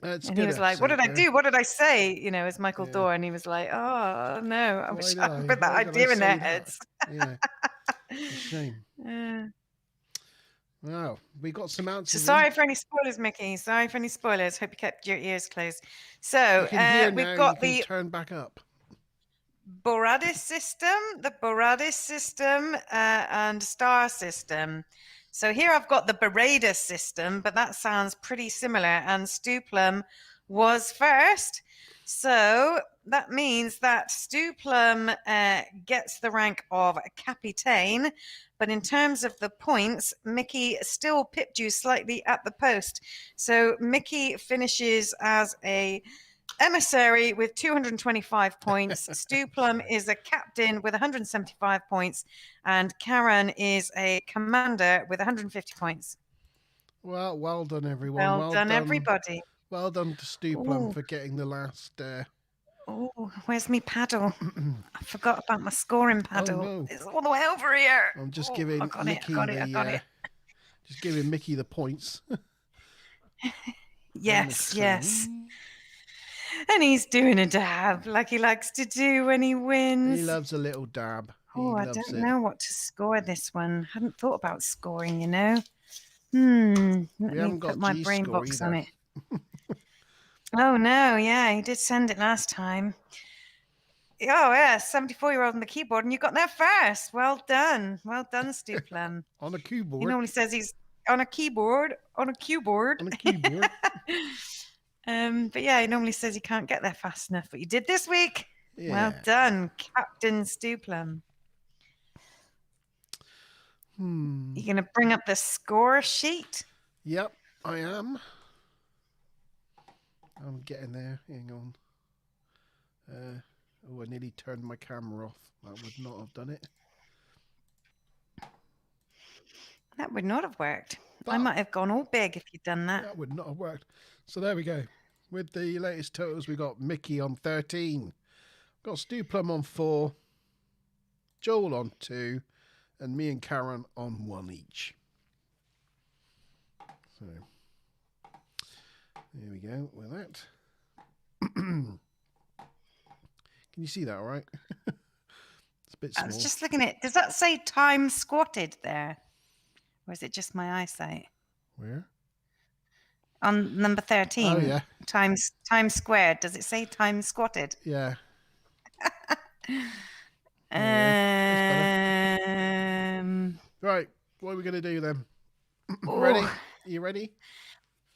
And he was like, "What did I do? What did I say?" You know, as Michael Dorr, and he was like, "Oh no, I wish I put that idea in their heads." Yeah, it's a shame. Wow, we got some answers. So sorry for any spoilers, Mickey. Sorry for any spoilers. Hope you kept your ears closed. So you can hear we've now, got you the can turn back up. Boradis system, and star system. So here I've got the Boradis system, but that sounds pretty similar. And Stuplum was first. So that means that Stuplum gets the rank of Capitaine. But in terms of the points, Mickey still pipped you slightly at the post. So Mickey finishes as a Emissary with 225 points. Stuplum is a captain with 175 points. And Karen is a commander with 150 points. Well done, everyone. Well done, everybody. Well done to Stuplum for getting the last... Oh, where's me paddle? I forgot about my scoring paddle. Oh, no. It's all the way over here. I'm just giving I got Mickey it. Just giving Mickey the points. Yes. And he's doing a dab like he likes to do when he wins. He loves a little dab. I don't know what to score this one. Hadn't thought about scoring, you know. Let me put my brain box on it. Oh no, yeah, he did send it last time. Oh yeah, 74-year-old on the keyboard, and you got there first. Well done, Stuplum. On a keyboard. He normally says he's on a keyboard. On a keyboard. But yeah, he normally says he can't get there fast enough, but you did this week. Yeah. Well done, Captain Stuplum. You gonna bring up the score sheet? Yep, I am. I'm getting there. Hang on. I nearly turned my camera off. That would not have done it. That would not have worked. I might have gone all big if you'd done that. That would not have worked. So there we go. With the latest totals, we got Mickey on 13. Got Stuplum on 4. Joel on 2. And me and Karen on 1 each. So there we go with that. Can you see that all right? It's a bit small. I was just looking at, does that say time squatted there? Or is it just my eyesight? Where? On number 13. Oh, yeah. Times squared. Does it say time squatted? Yeah. Right. What are we going to do then? Ready? Are you ready?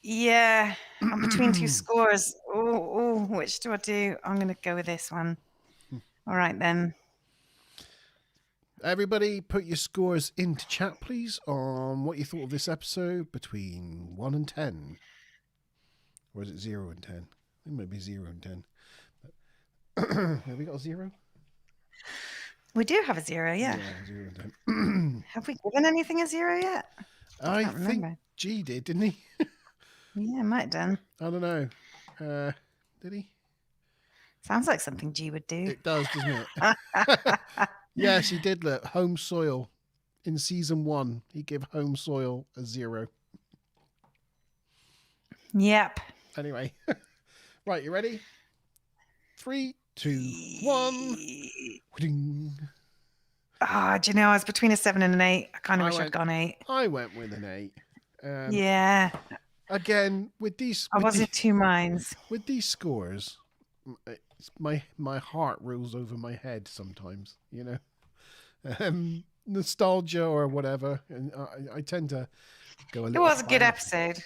Yeah. I'm between two scores. Oh, which do I do? I'm going to go with this one. All right, then. Everybody, put your scores into chat, please, on what you thought of this episode between 1 and 10. Or is it 0 and 10? It might be 0 and 10. Have we got a 0? We do have a 0, yeah. Yeah, 0 and 10. Have we given anything a 0 yet? I think G did, didn't he? Yeah, might have done. I don't know. Did he? Sounds like something G would do. It does, doesn't it? Yes, he did. Look, home soil. In season 1, he gave home soil a 0. Yep. Anyway. Right, you ready? 3, 2, 1. Do you know, I was between a 7 and an 8. I kind of wish I'd gone 8. I went with an 8. Yeah. Again, with these... I was in two minds. With these scores, my heart rules over my head sometimes, you know. Nostalgia or whatever. And I tend to go a little... It was a good episode.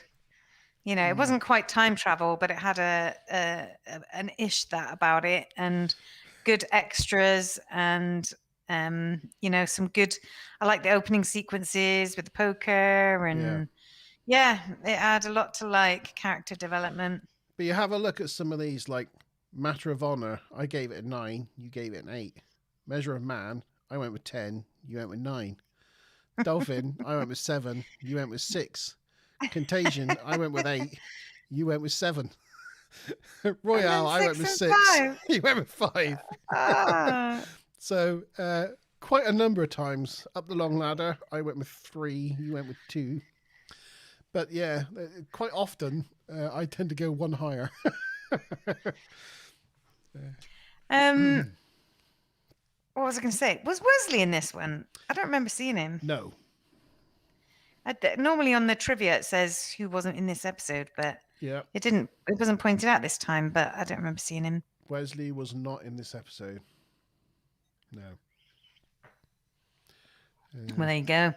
You know, it wasn't quite time travel, but it had an ish that about it, and good extras, and you know, some good. I like the opening sequences with the poker, and yeah, it had a lot to like, character development. But you have a look at some of these, like Matter of Honor. I gave it a 9. You gave it an 8. Measure of Man. I went with 10. You went with 9. Dolphin, I went with 7. You went with 6. Contagion, I went with 8. You went with 7. And Royale, then I went 6 with and 6. 5. You went with 5. Ah. So, quite a number of times up the long ladder, I went with 3. You went with 2. But yeah, quite often I tend to go one higher. What was I going to say? Was Wesley in this one? I don't remember seeing him. No. Normally on the trivia it says who wasn't in this episode, but Yeah. it wasn't pointed out this time, but I don't remember seeing him. Wesley was not in this episode. No. Well, there you go.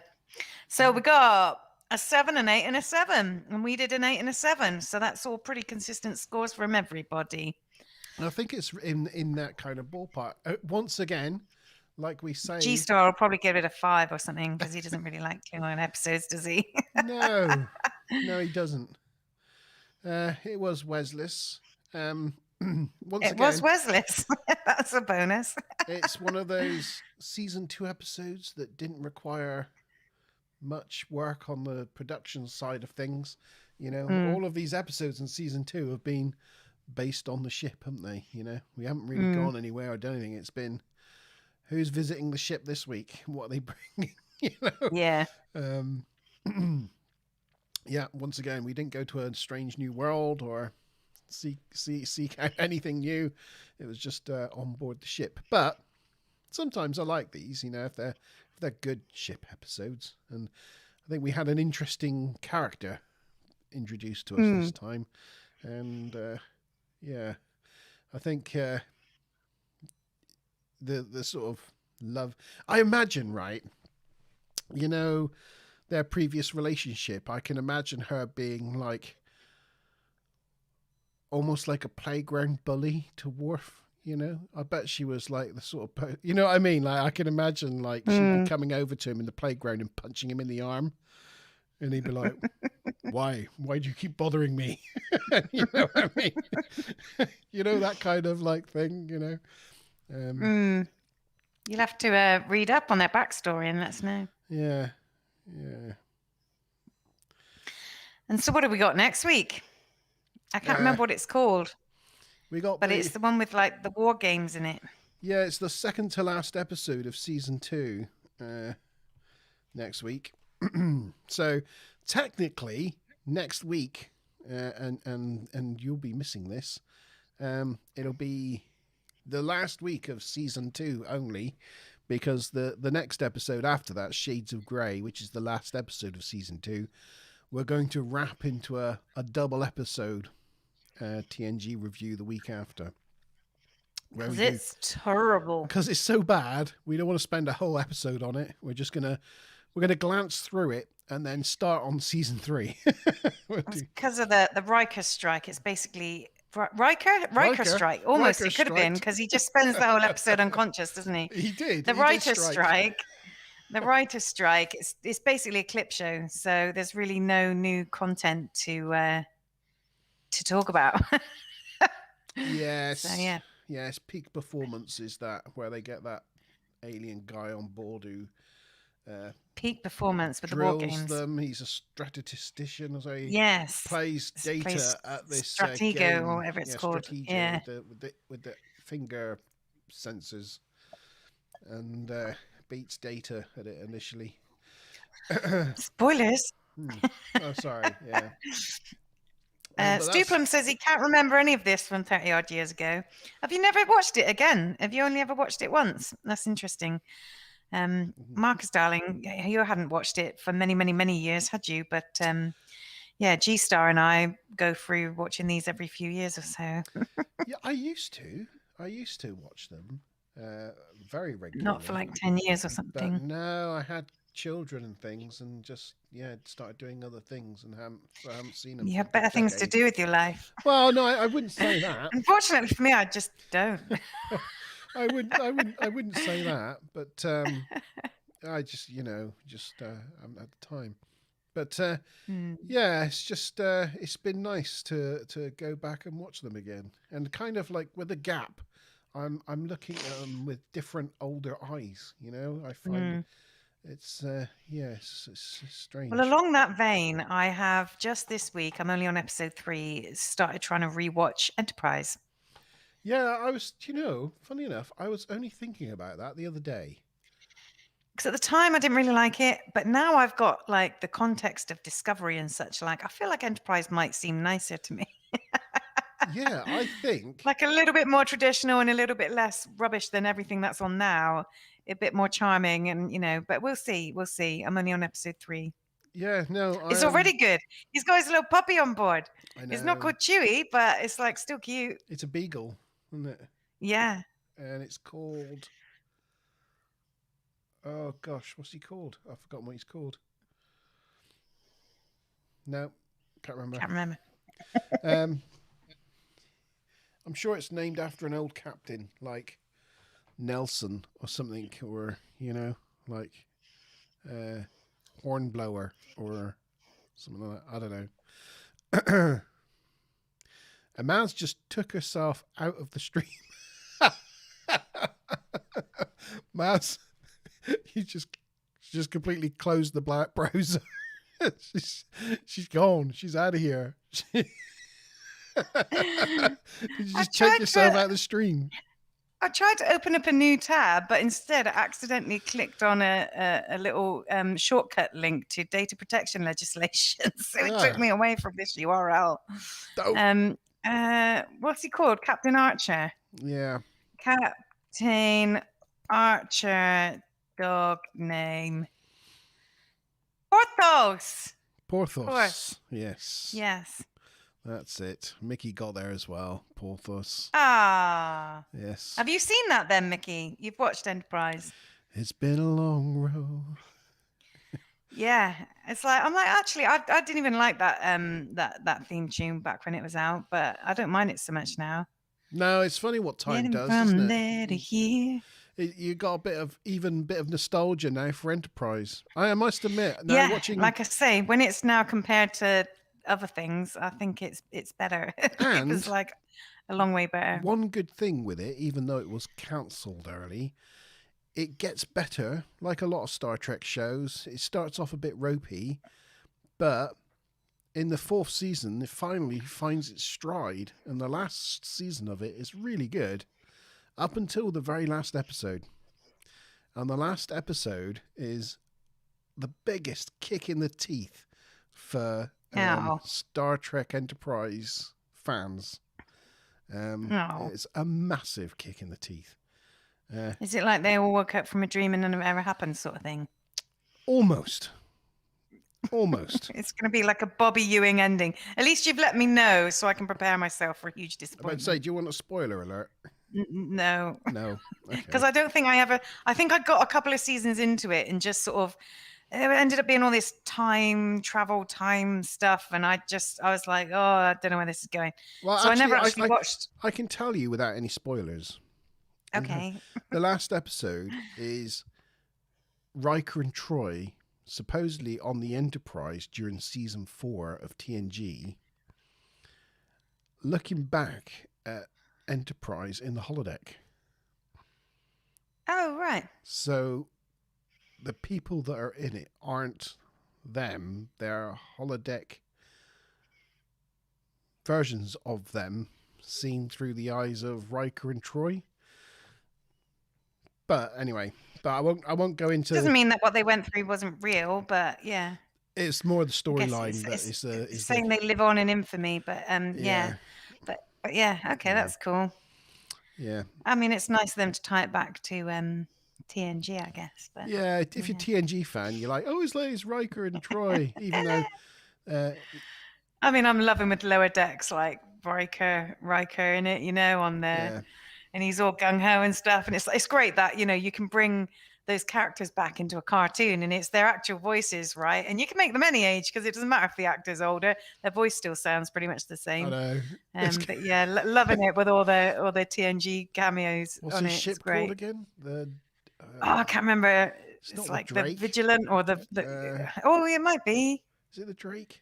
So we got a 7, an 8, and a 7, and we did an 8 and a 7. So that's all pretty consistent scores from everybody. I think it's in that kind of ballpark. Once again, like we say, G-Star will probably give it a 5 or something because he doesn't really like Klingon episodes, does he? no, he doesn't. It was Wesley's. Once It again, was Wesley's. That's a bonus. It's one of those season 2 episodes that didn't require much work on the production side of things. You know, all of these episodes in season 2 have been based on the ship, haven't they? You know, we haven't really gone anywhere or done anything. It's been who's visiting the ship this week, what are they bringing, you know? Yeah. Yeah, once again, we didn't go to a strange new world or seek out anything new. It was just on board the ship. But sometimes I like these, you know, if they're good ship episodes. And I think we had an interesting character introduced to us this time. And yeah, I think the sort of love, I imagine, right, you know, their previous relationship, I can imagine her being like almost like a playground bully to Worf. You know, I bet she was like the sort of, you know what I mean? Like I can imagine like she'd be coming over to him in the playground and punching him in the arm, and he'd be like, "Why do you keep bothering me?" You know what I mean? You know, that kind of like thing. You know. You'll have to read up on their backstory and let us know. Yeah. And so, what have we got next week? I can't remember what it's called. But it's the one with like the war games in it. Yeah, it's the second to last episode of season 2 next week. So technically next week, and you'll be missing this, it'll be the last week of season 2 only, because the next episode after that, Shades of Grey, which is the last episode of season 2, we're going to wrap into a double episode TNG review the week after. Because it's terrible. Because it's so bad, we don't want to spend a whole episode on it. We're gonna glance through it and then start on season 3. Because of the Riker strike. It's basically Riker strike. Almost Riker it could have been, because he just spends the whole episode unconscious, doesn't he? He did. The writer strike. The writer strike. It's basically a clip show, so there's really no new content to talk about. Yes. So, yeah. Yes, peak performance is that where they get that alien guy on board who peak performance with the war games. them. He's a statistician, so he yes, plays data at this Stratego game. or whatever it's called. Stratego, yeah, with the finger sensors, and beats data at it initially. Spoilers. Oh, sorry. Yeah. Stuplum says he can't remember any of this from 30 odd years ago. Have you never watched it again? Have you only ever watched it once? That's interesting. Marcus, darling, you hadn't watched it for many, many, many years, had you? But yeah, G-Star and I go through watching these every few years or so. Yeah, I used to watch them very regularly. Not for like 10 years or something. But no, I had children and things, and just started doing other things, and haven't seen them. You have better things to do with your life. Well, no, I wouldn't say that. Unfortunately for me, I just don't. I wouldn't say that, but I just I'm at the time. But yeah, it's just it's been nice to go back and watch them again, and kind of like with a gap. I'm looking at them with different older eyes. You know, I find Mm. it's it's Well, strange. along that vein, I have just this week, I'm only on episode 3, started trying to rewatch Enterprise. Yeah, I was. You know, funny enough, I was only thinking about that the other day. Because at the time I didn't really like it, but now I've got like the context of Discovery and such. Like, I feel like Enterprise might seem nicer to me. Yeah, I think. Like a little bit more traditional and a little bit less rubbish than everything that's on now. A bit more charming, and but we'll see. We'll see. I'm only on episode 3. Yeah, no, It's already good. He's got his little puppy on board. I It's not know called Chewy, but it's like still cute. it's a beagle, isn't it? Yeah. And it's called. Oh gosh, what's he called? I've forgotten what he's called. No, can't remember. Can't remember. Um, I'm sure it's named after an old captain, like Nelson or something, or like Hornblower or something like that. I don't know. A man's just took herself out of the stream. Mouse, you just completely closed the black browser. she's gone. She's out of here. Did you just take yourself out of the stream? I tried to open up a new tab, but instead I accidentally clicked on a little shortcut link to data protection legislation. So it took me away from this URL. Oh. What's he called? Captain Archer. Yeah. Captain Archer, dog name. Porthos. Porthos. Yes. Yes. That's it. Mickey got there as well. Porthos. Ah. Yes. Have you seen that then, Mickey? You've watched Enterprise. It's been a long road. Yeah, it's like actually I didn't even like that that theme tune back when it was out, but I don't mind it so much now. No, it's funny what time Getting does, from isn't it? there to here. You got a bit of nostalgia now for Enterprise. I must admit, now Yeah, watching, like I say, when it's now compared to other things, I think it's better. It was like a long way better. One good thing with it, even though it was cancelled early, it gets better. Like a lot of Star Trek shows, it starts off a bit ropey, but in the 4th season, it finally finds its stride, and the last season of it is really good, up until the very last episode. And the last episode is the biggest kick in the teeth for Star Trek Enterprise fans. It's a massive kick in the teeth. Is it like they all woke up from a dream and none of it ever happened sort of thing? Almost. It's going to be like a Bobby Ewing ending. At least you've let me know so I can prepare myself for a huge disappointment. I'd say, do you want a spoiler alert? No. Because Okay. I don't think I think I got a couple of seasons into it and just sort of it ended up being all this time travel stuff, and I was like, oh, I don't know where this is going. Well, so actually, I never actually watched. I can tell you without any spoilers. Okay. The last episode is Riker and Troy supposedly on the Enterprise during season 4 of TNG, looking back at Enterprise in the holodeck. Oh, right. So the people that are in it aren't them. They're holodeck versions of them seen through the eyes of Riker and Troy. But anyway, I won't go into. Doesn't mean that what they went through wasn't real, but yeah. It's more the storyline that is saying they live on in infamy, but yeah. But yeah, okay, that's cool. Yeah. I mean, it's nice of them to tie it back to TNG, I guess. But yeah, if you're a TNG fan, you're like, oh, it's Riker and Troy, even though. I mean, I'm loving with Lower Decks, like Riker in it, on there. Yeah. And he's all gung ho and stuff, and it's great that you can bring those characters back into a cartoon, and it's their actual voices, right? And you can make them any age because it doesn't matter if the actor's older; their voice still sounds pretty much the same. I know. But yeah, loving it with all the TNG cameos. What's his ship called again? I can't remember. It's like the Vigilant or the oh, it might be. Is it the Drake?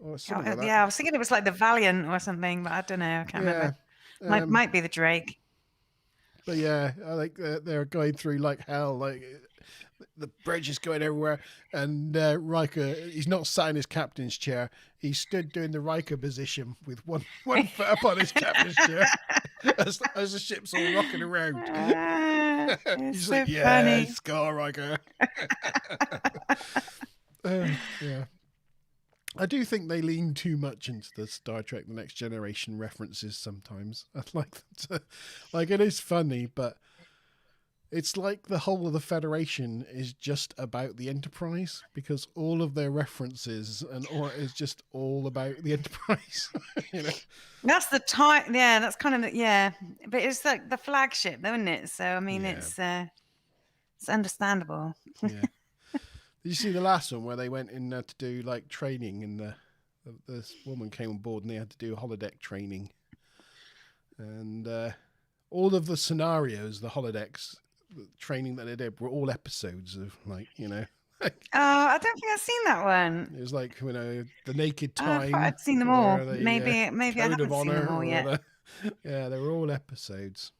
Or something like that. Yeah, I was thinking it was like the Valiant or something, but I don't know. I can't remember. Might be the Drake. But yeah, I think they're going through like hell. Like the bridge is going everywhere, and Riker, he's not sat in his captain's chair. He stood doing the Riker position with one foot up on his captain's chair as the ship's all rocking around. It's He's so like, yeah, funny. Scar Riker. Yeah. I do think they lean too much into the Star Trek The Next Generation references sometimes. I'd like them to, like, it is funny, but it's like the whole of the Federation is just about the Enterprise because all of their references and all is just all about the Enterprise. You know, That's the time. Yeah, that's kind of yeah. But it's like the flagship, though, isn't it? So I mean, yeah, it's understandable. yeah. Did you see the last one where they went in to do like training and this woman came on board and they had to do holodeck training and all of the scenarios, the holodecks the training that they did were all episodes of like I don't think I've seen that one. it was like the naked I thought time I'd seen them all. or the Maybe I code of haven't seen them honor all or yet. yeah, they were all episodes.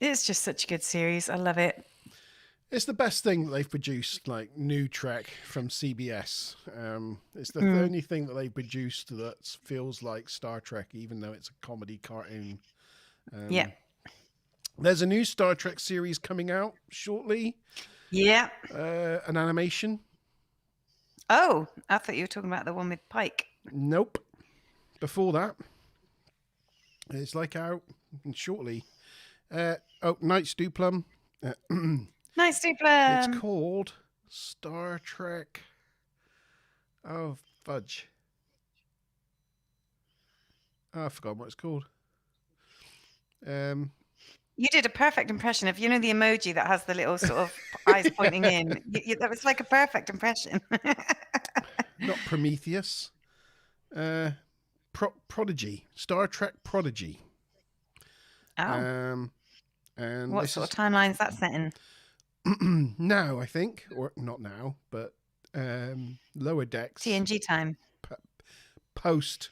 It's just such a good series. I love it. It's the best thing that they've produced, like new Trek from CBS. It's the only thing that they've produced that feels like Star Trek, even though it's a comedy cartoon. Yeah. There's a new Star Trek series coming out shortly. Yeah. An animation. Oh, I thought you were talking about the one with Pike. Nope. Before that, it's like out shortly. Night's Duplum. Nice Duplum. It's called Star Trek. Oh, fudge. Oh, I forgot what it's called. You did a perfect impression of, the emoji that has the little sort of eyes pointing in. That was like a perfect impression. Not Prometheus. Prodigy. Star Trek Prodigy. Oh. And What sort of timeline is that set in? now, I think, or not now, but lower decks. TNG time. Post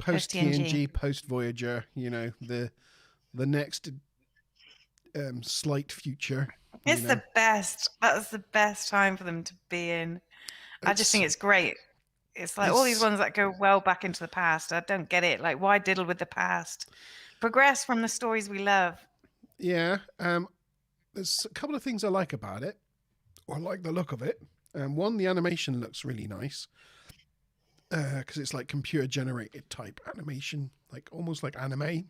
TNG, post Voyager. The next slight future. It's the best. That's the best time for them to be in. I just think it's great. It's like all these ones that go well back into the past. I don't get it. Like, why diddle with the past? Progress from the stories we love. Yeah. There's a couple of things I like about it, or I like the look of it. One, the animation looks really nice because it's like computer generated type animation, like almost like anime.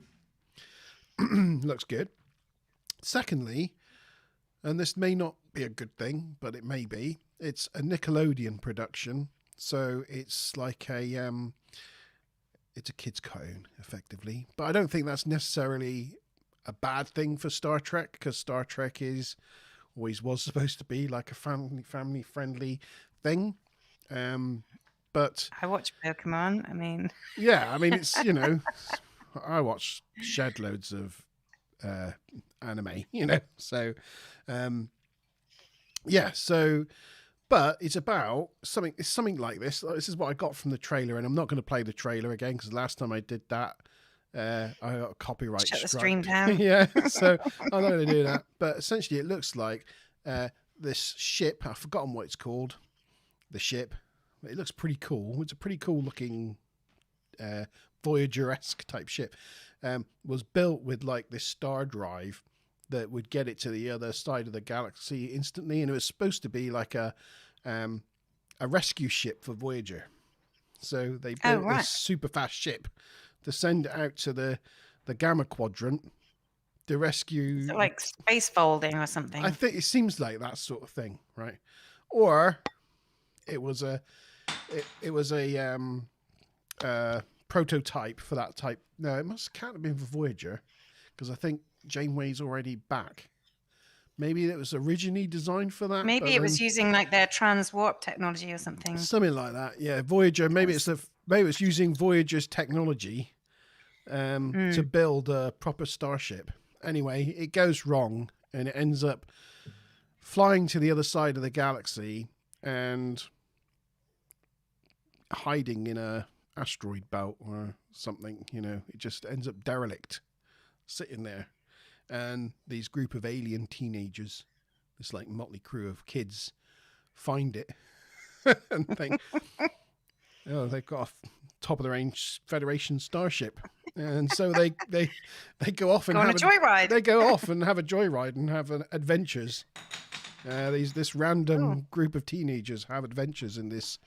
Looks good. Secondly, and this may not be a good thing, but it may be, it's a Nickelodeon production. So it's like it's a kid's cartoon, effectively. But I don't think that's necessarily a bad thing for Star Trek, because Star Trek always was supposed to be like a family friendly thing. But I watch Pokemon. I mean, yeah, I mean it's I watch shed loads of anime, so yeah, so but it's about something like this. This is what I got from the trailer, and I'm not going to play the trailer again because last time I did that I got a copyright shut the strike. stream down. Yeah, so I'm not going to do that. But essentially, it looks like this ship. I've forgotten what it's called. The ship. It looks pretty cool. It's a pretty cool looking Voyager-esque type ship. Was built with like this star drive that would get it to the other side of the galaxy instantly, and it was supposed to be like a rescue ship for Voyager. So they built this super fast ship to send it out to the Gamma Quadrant to rescue. Is it like space folding or something? I think it seems like that sort of thing, right? Or it was a prototype for that type. No, it can't have been for Voyager, because I think Janeway's already back. Maybe it was originally designed for that. Maybe it was using like their transwarp technology or something. Something like that. Yeah, Voyager. Maybe it's using Voyager's technology to build a proper starship. Anyway, it goes wrong and it ends up flying to the other side of the galaxy and hiding in a asteroid belt or something. It just ends up derelict sitting there, and these group of alien teenagers, this like motley crew of kids, find it and think, oh, they've got a top of the range Federation starship, and so they go off and Go on a joyride. They go off and have a joyride and have adventures. This random group of teenagers have adventures in this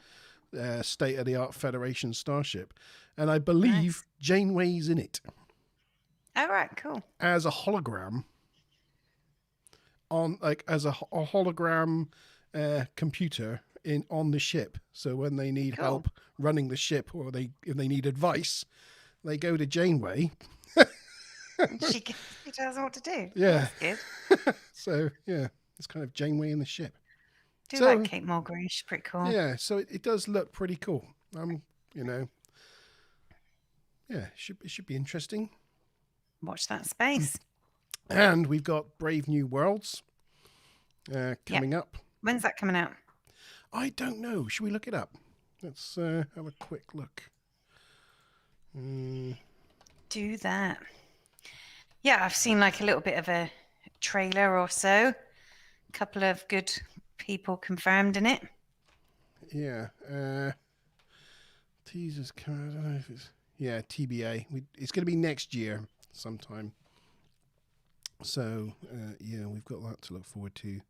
state of the art Federation starship, and I believe Janeway's in it. Oh, right, cool. As a hologram, as a hologram computer on the ship. So when they need help running the ship, or if they need advice, they go to Janeway. She tells them what to do. Yeah. That's good. So yeah, it's kind of Janeway in the ship. Do like Kate Mulgrew. She's pretty cool. Yeah, so it does look pretty cool. You know, yeah, it should be interesting. Watch that space. And we've got Brave New Worlds coming up. When's that coming out? I don't know. Should we look it up? Let's have a quick look. Do that. Yeah, I've seen like a little bit of a trailer or so. A couple of good people confirmed in it. Yeah. Teasers coming. I don't know if it's... Yeah, TBA. It's going to be next year sometime. So, yeah, we've got that to look forward to.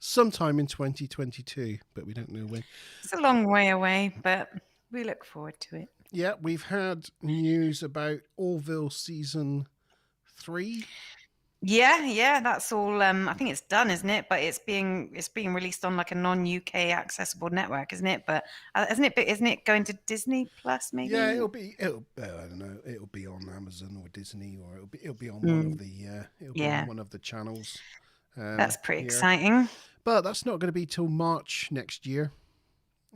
Sometime in 2022, but we don't know when. It's a long way away, but we look forward to it. Yeah, we've had news about Orville season 3. Yeah, that's all. I think it's done, isn't it? But it's being released on like a non-UK accessible network, isn't it? But isn't it going to Disney Plus? Maybe. Yeah, it'll I don't know. It'll be on Amazon or Disney, or it'll be on one of the on one of the channels. That's pretty exciting. But that's not going to be till March next year.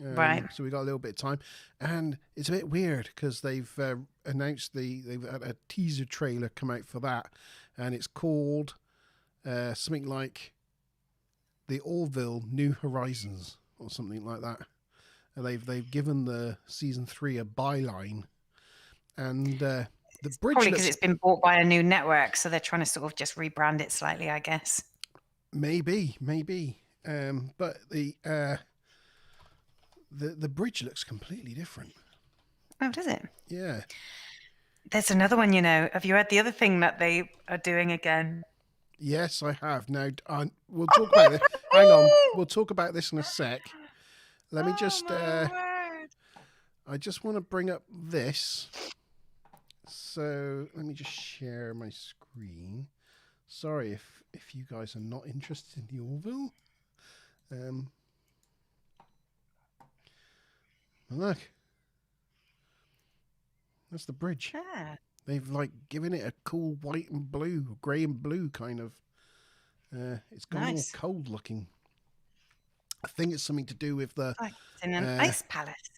Right. So we got a little bit of time, and it's a bit weird because they've announced they've had a teaser trailer come out for that, and it's called something like the Orville New Horizons or something like that. And they've given the season 3 a byline, and the bridge probably because it's been bought by a new network, so they're trying to sort of just rebrand it slightly, I guess. Maybe. But the bridge looks completely different. Oh, does it? Yeah. There's another one, Have you heard the other thing that they are doing again? Yes, I have. Now, we'll talk about it. Hang on. We'll talk about this in a sec. Let me just... I just want to bring up this. So, let me just share my screen. Sorry if you guys are not interested in the Orville. Look. That's the bridge. Ah. They've like given it a cool white and blue, grey and blue kind of. It's gone all cold looking. I think it's something to do with the. Like it's in an ice palace.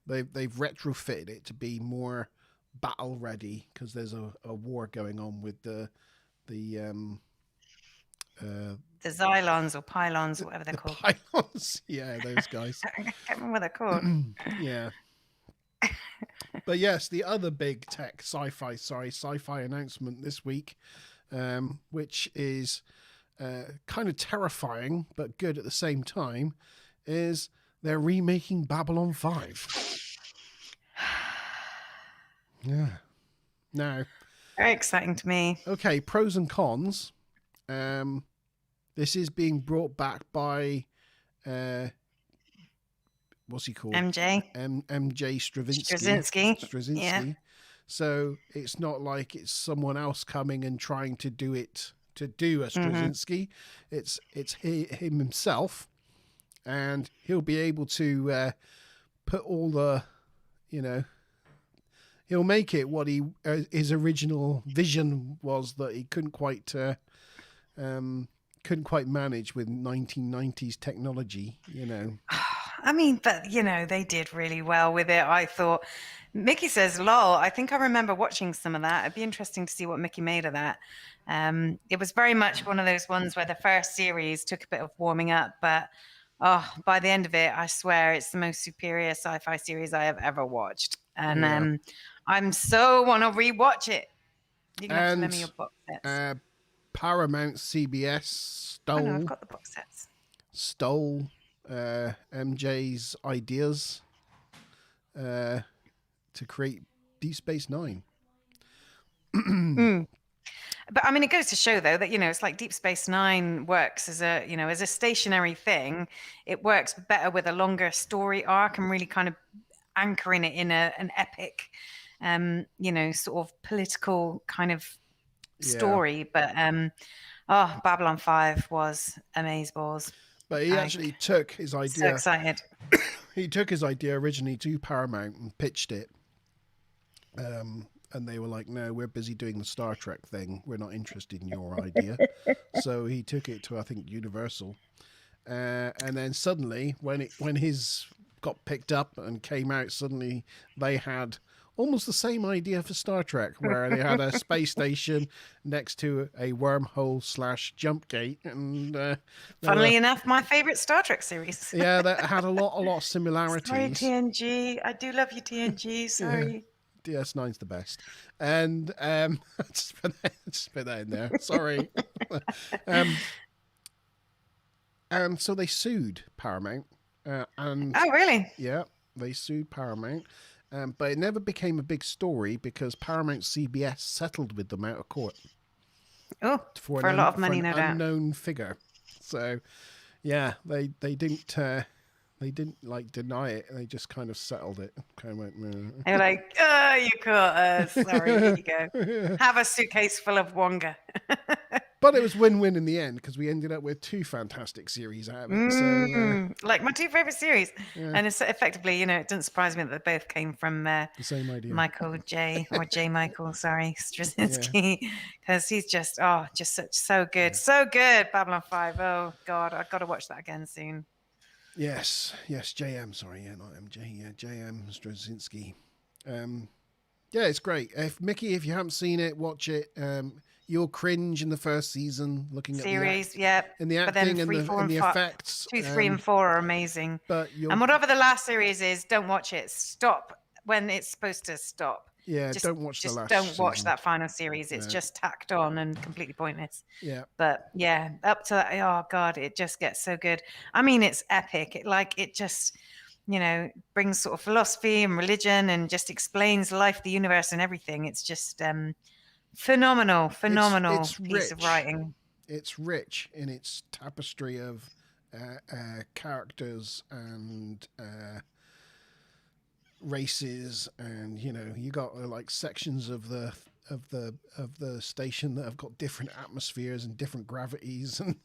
They've retrofitted it to be more battle ready because there's a war going on with the Xylons or pylons, or whatever they're called. Pylons, yeah, those guys. I can't remember what they're called. Yeah. But yes, the other big tech sci-fi announcement this week, which is kind of terrifying but good at the same time, is they're remaking Babylon 5. Yeah. Now, very exciting to me. Okay, pros and cons. This is being brought back by what's he called? MJ. MJ Straczynski. Yeah. So it's not like it's someone else coming and trying to do a Straczynski. It's him himself, and he'll be able to put all the, he'll make it what his original vision was that he couldn't quite manage with 1990s technology, I mean, but they did really well with it. I thought. Mickey says, "Lol." I think I remember watching some of that. It'd be interesting to see what Mickey made of that. It was very much one of those ones where the first series took a bit of warming up, but by the end of it, I swear it's the most superior sci-fi series I have ever watched, and I'm so want to rewatch it. You're gonna have to lend me your And box sets. Paramount CBS Oh no, I've got the box sets. stole MJ's ideas to create Deep Space Nine. But I mean, it goes to show though that it's like Deep Space Nine works as a stationary thing. It works better with a longer story arc and really kind of anchoring it in an epic, sort of political kind of story. But Babylon 5 was amazeballs. But he actually took his So idea. excited. He took his idea originally to Paramount and pitched it. And they were like, "No, we're busy doing the Star Trek thing. We're not interested in your idea." So he took it to, I think, Universal. And then suddenly, when his got picked up and came out, suddenly they had almost the same idea for Star Trek, where they had a space station next to a wormhole / jump gate, and funnily enough, my favorite Star Trek series. Yeah, that had a lot of similarities. Sorry, TNG. I do love you, TNG. Sorry. Yeah. DS9's the best, and just put that in there. Sorry. And so they sued Paramount. And oh, really? Yeah, they sued Paramount. But it never became a big story because Paramount CBS settled with them out of court. Oh, for a lot of money, no doubt. Unknown figure. So, yeah, they didn't like deny it. They just kind of settled it. Kind of went. Meh. They're like, oh, you caught us. Sorry, here you go. Have a suitcase full of Wonga. But it was win-win in the end because we ended up with 2 fantastic series out of it. So, like my 2 favorite series, and it's effectively, it doesn't surprise me that they both came from the same idea. Michael J. or J. Michael, sorry, Straczynski, because he's just so good, so good. Babylon 5. Oh God, I've got to watch that again soon. Yes, JM. Sorry, not MJ. Yeah, JM Straczynski. Yeah, it's great. Mickey, if you haven't seen it, watch it. You'll cringe in the first season looking at series, the acting and the effects. 2, 3, and 4 are amazing. And whatever the last series is, don't watch it. Stop when it's supposed to stop. Yeah, don't watch the last. Don't watch that final series. It's just tacked on and completely pointless. Yeah. But yeah, up to that. Oh God, it just gets so good. I mean, it's epic. It just brings sort of philosophy and religion and just explains life, the universe, and everything. It's just phenomenal it's piece of writing. It's rich in its tapestry of characters and races, and you got like sections of the station that have got different atmospheres and different gravities, and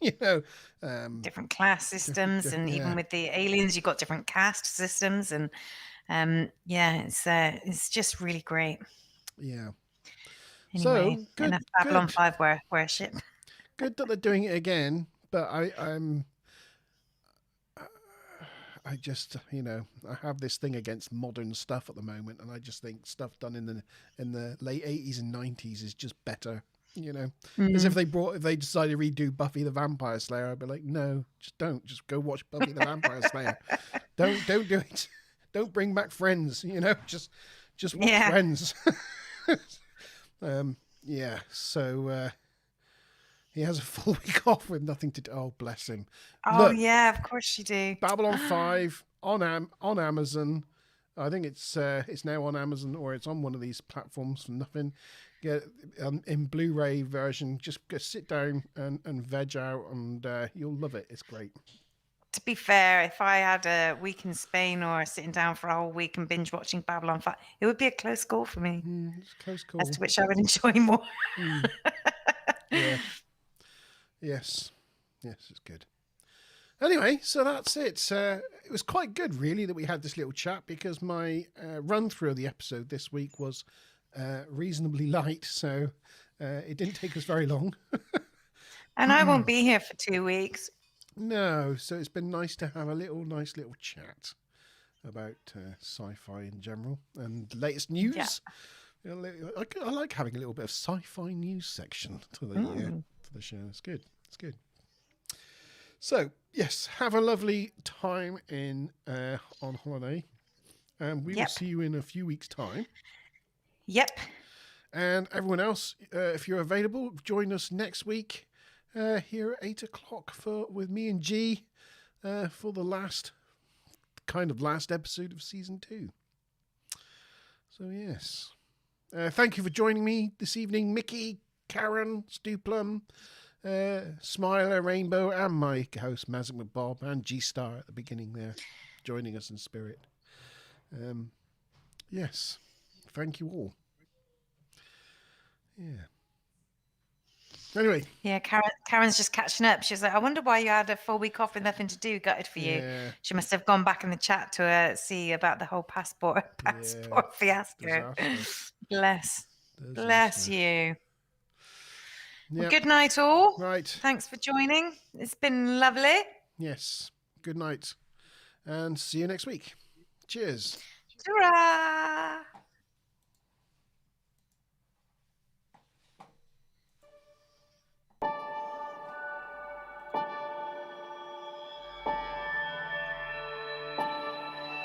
different class systems, and even with the aliens, you got different caste systems, and it's just really great. Yeah. Anyway, so good, enough Babylon 5 worship. Good that they're doing it again, but I just I have this thing against modern stuff at the moment, and I just think stuff done in the late 80s and 90s is just better. As if they decided to redo Buffy the Vampire Slayer, I'd be like, no, just go watch Buffy the Vampire Slayer. Don't do it. Don't bring back Friends. Just watch Friends. So he has a full week off with nothing to do. Oh, bless him. Oh, look, yeah, of course you do. Babylon 5 on Amazon. I think it's now on Amazon, or it's on one of these platforms for nothing. Get in Blu-ray version. Just sit down and veg out, and you'll love it. It's great. To be fair, if I had a week in Spain or sitting down for a whole week and binge watching Babylon 5, it would be a close call for me. It's a close call. As to which I would enjoy more. Yeah. Yes, it's good. Anyway, so that's it. It was quite good, really, that we had this little chat, because my run through of the episode this week was reasonably light, so it didn't take us very long. And I won't be here for 2 weeks. No, so it's been nice to have a nice little chat about sci-fi in general and latest news. Yeah. I like having a little bit of sci-fi news section to the show. It's good. So yes, have a lovely time on holiday, and we will see you in a few weeks' time. Yep. And everyone else, if you're available, join us next week here at 8 o'clock with me and G for the last episode of season 2. So, yes. Thank you for joining me this evening, Mickey, Karen, Stuplum, Smiler, Rainbow, and my host, Mazin with Bob, and G-Star at the beginning there, joining us in spirit. Yes. Thank you all. Yeah. Anyway. Yeah, Karen's just catching up. She's like, I wonder why you had a full week off with nothing to do. Gutted for you. She must have gone back in the chat to see about the whole passport fiasco. Bless you. Yep. Well, good night, all. Right. Thanks for joining. It's been lovely. Yes. Good night. And see you next week. Cheers. Ta-ra!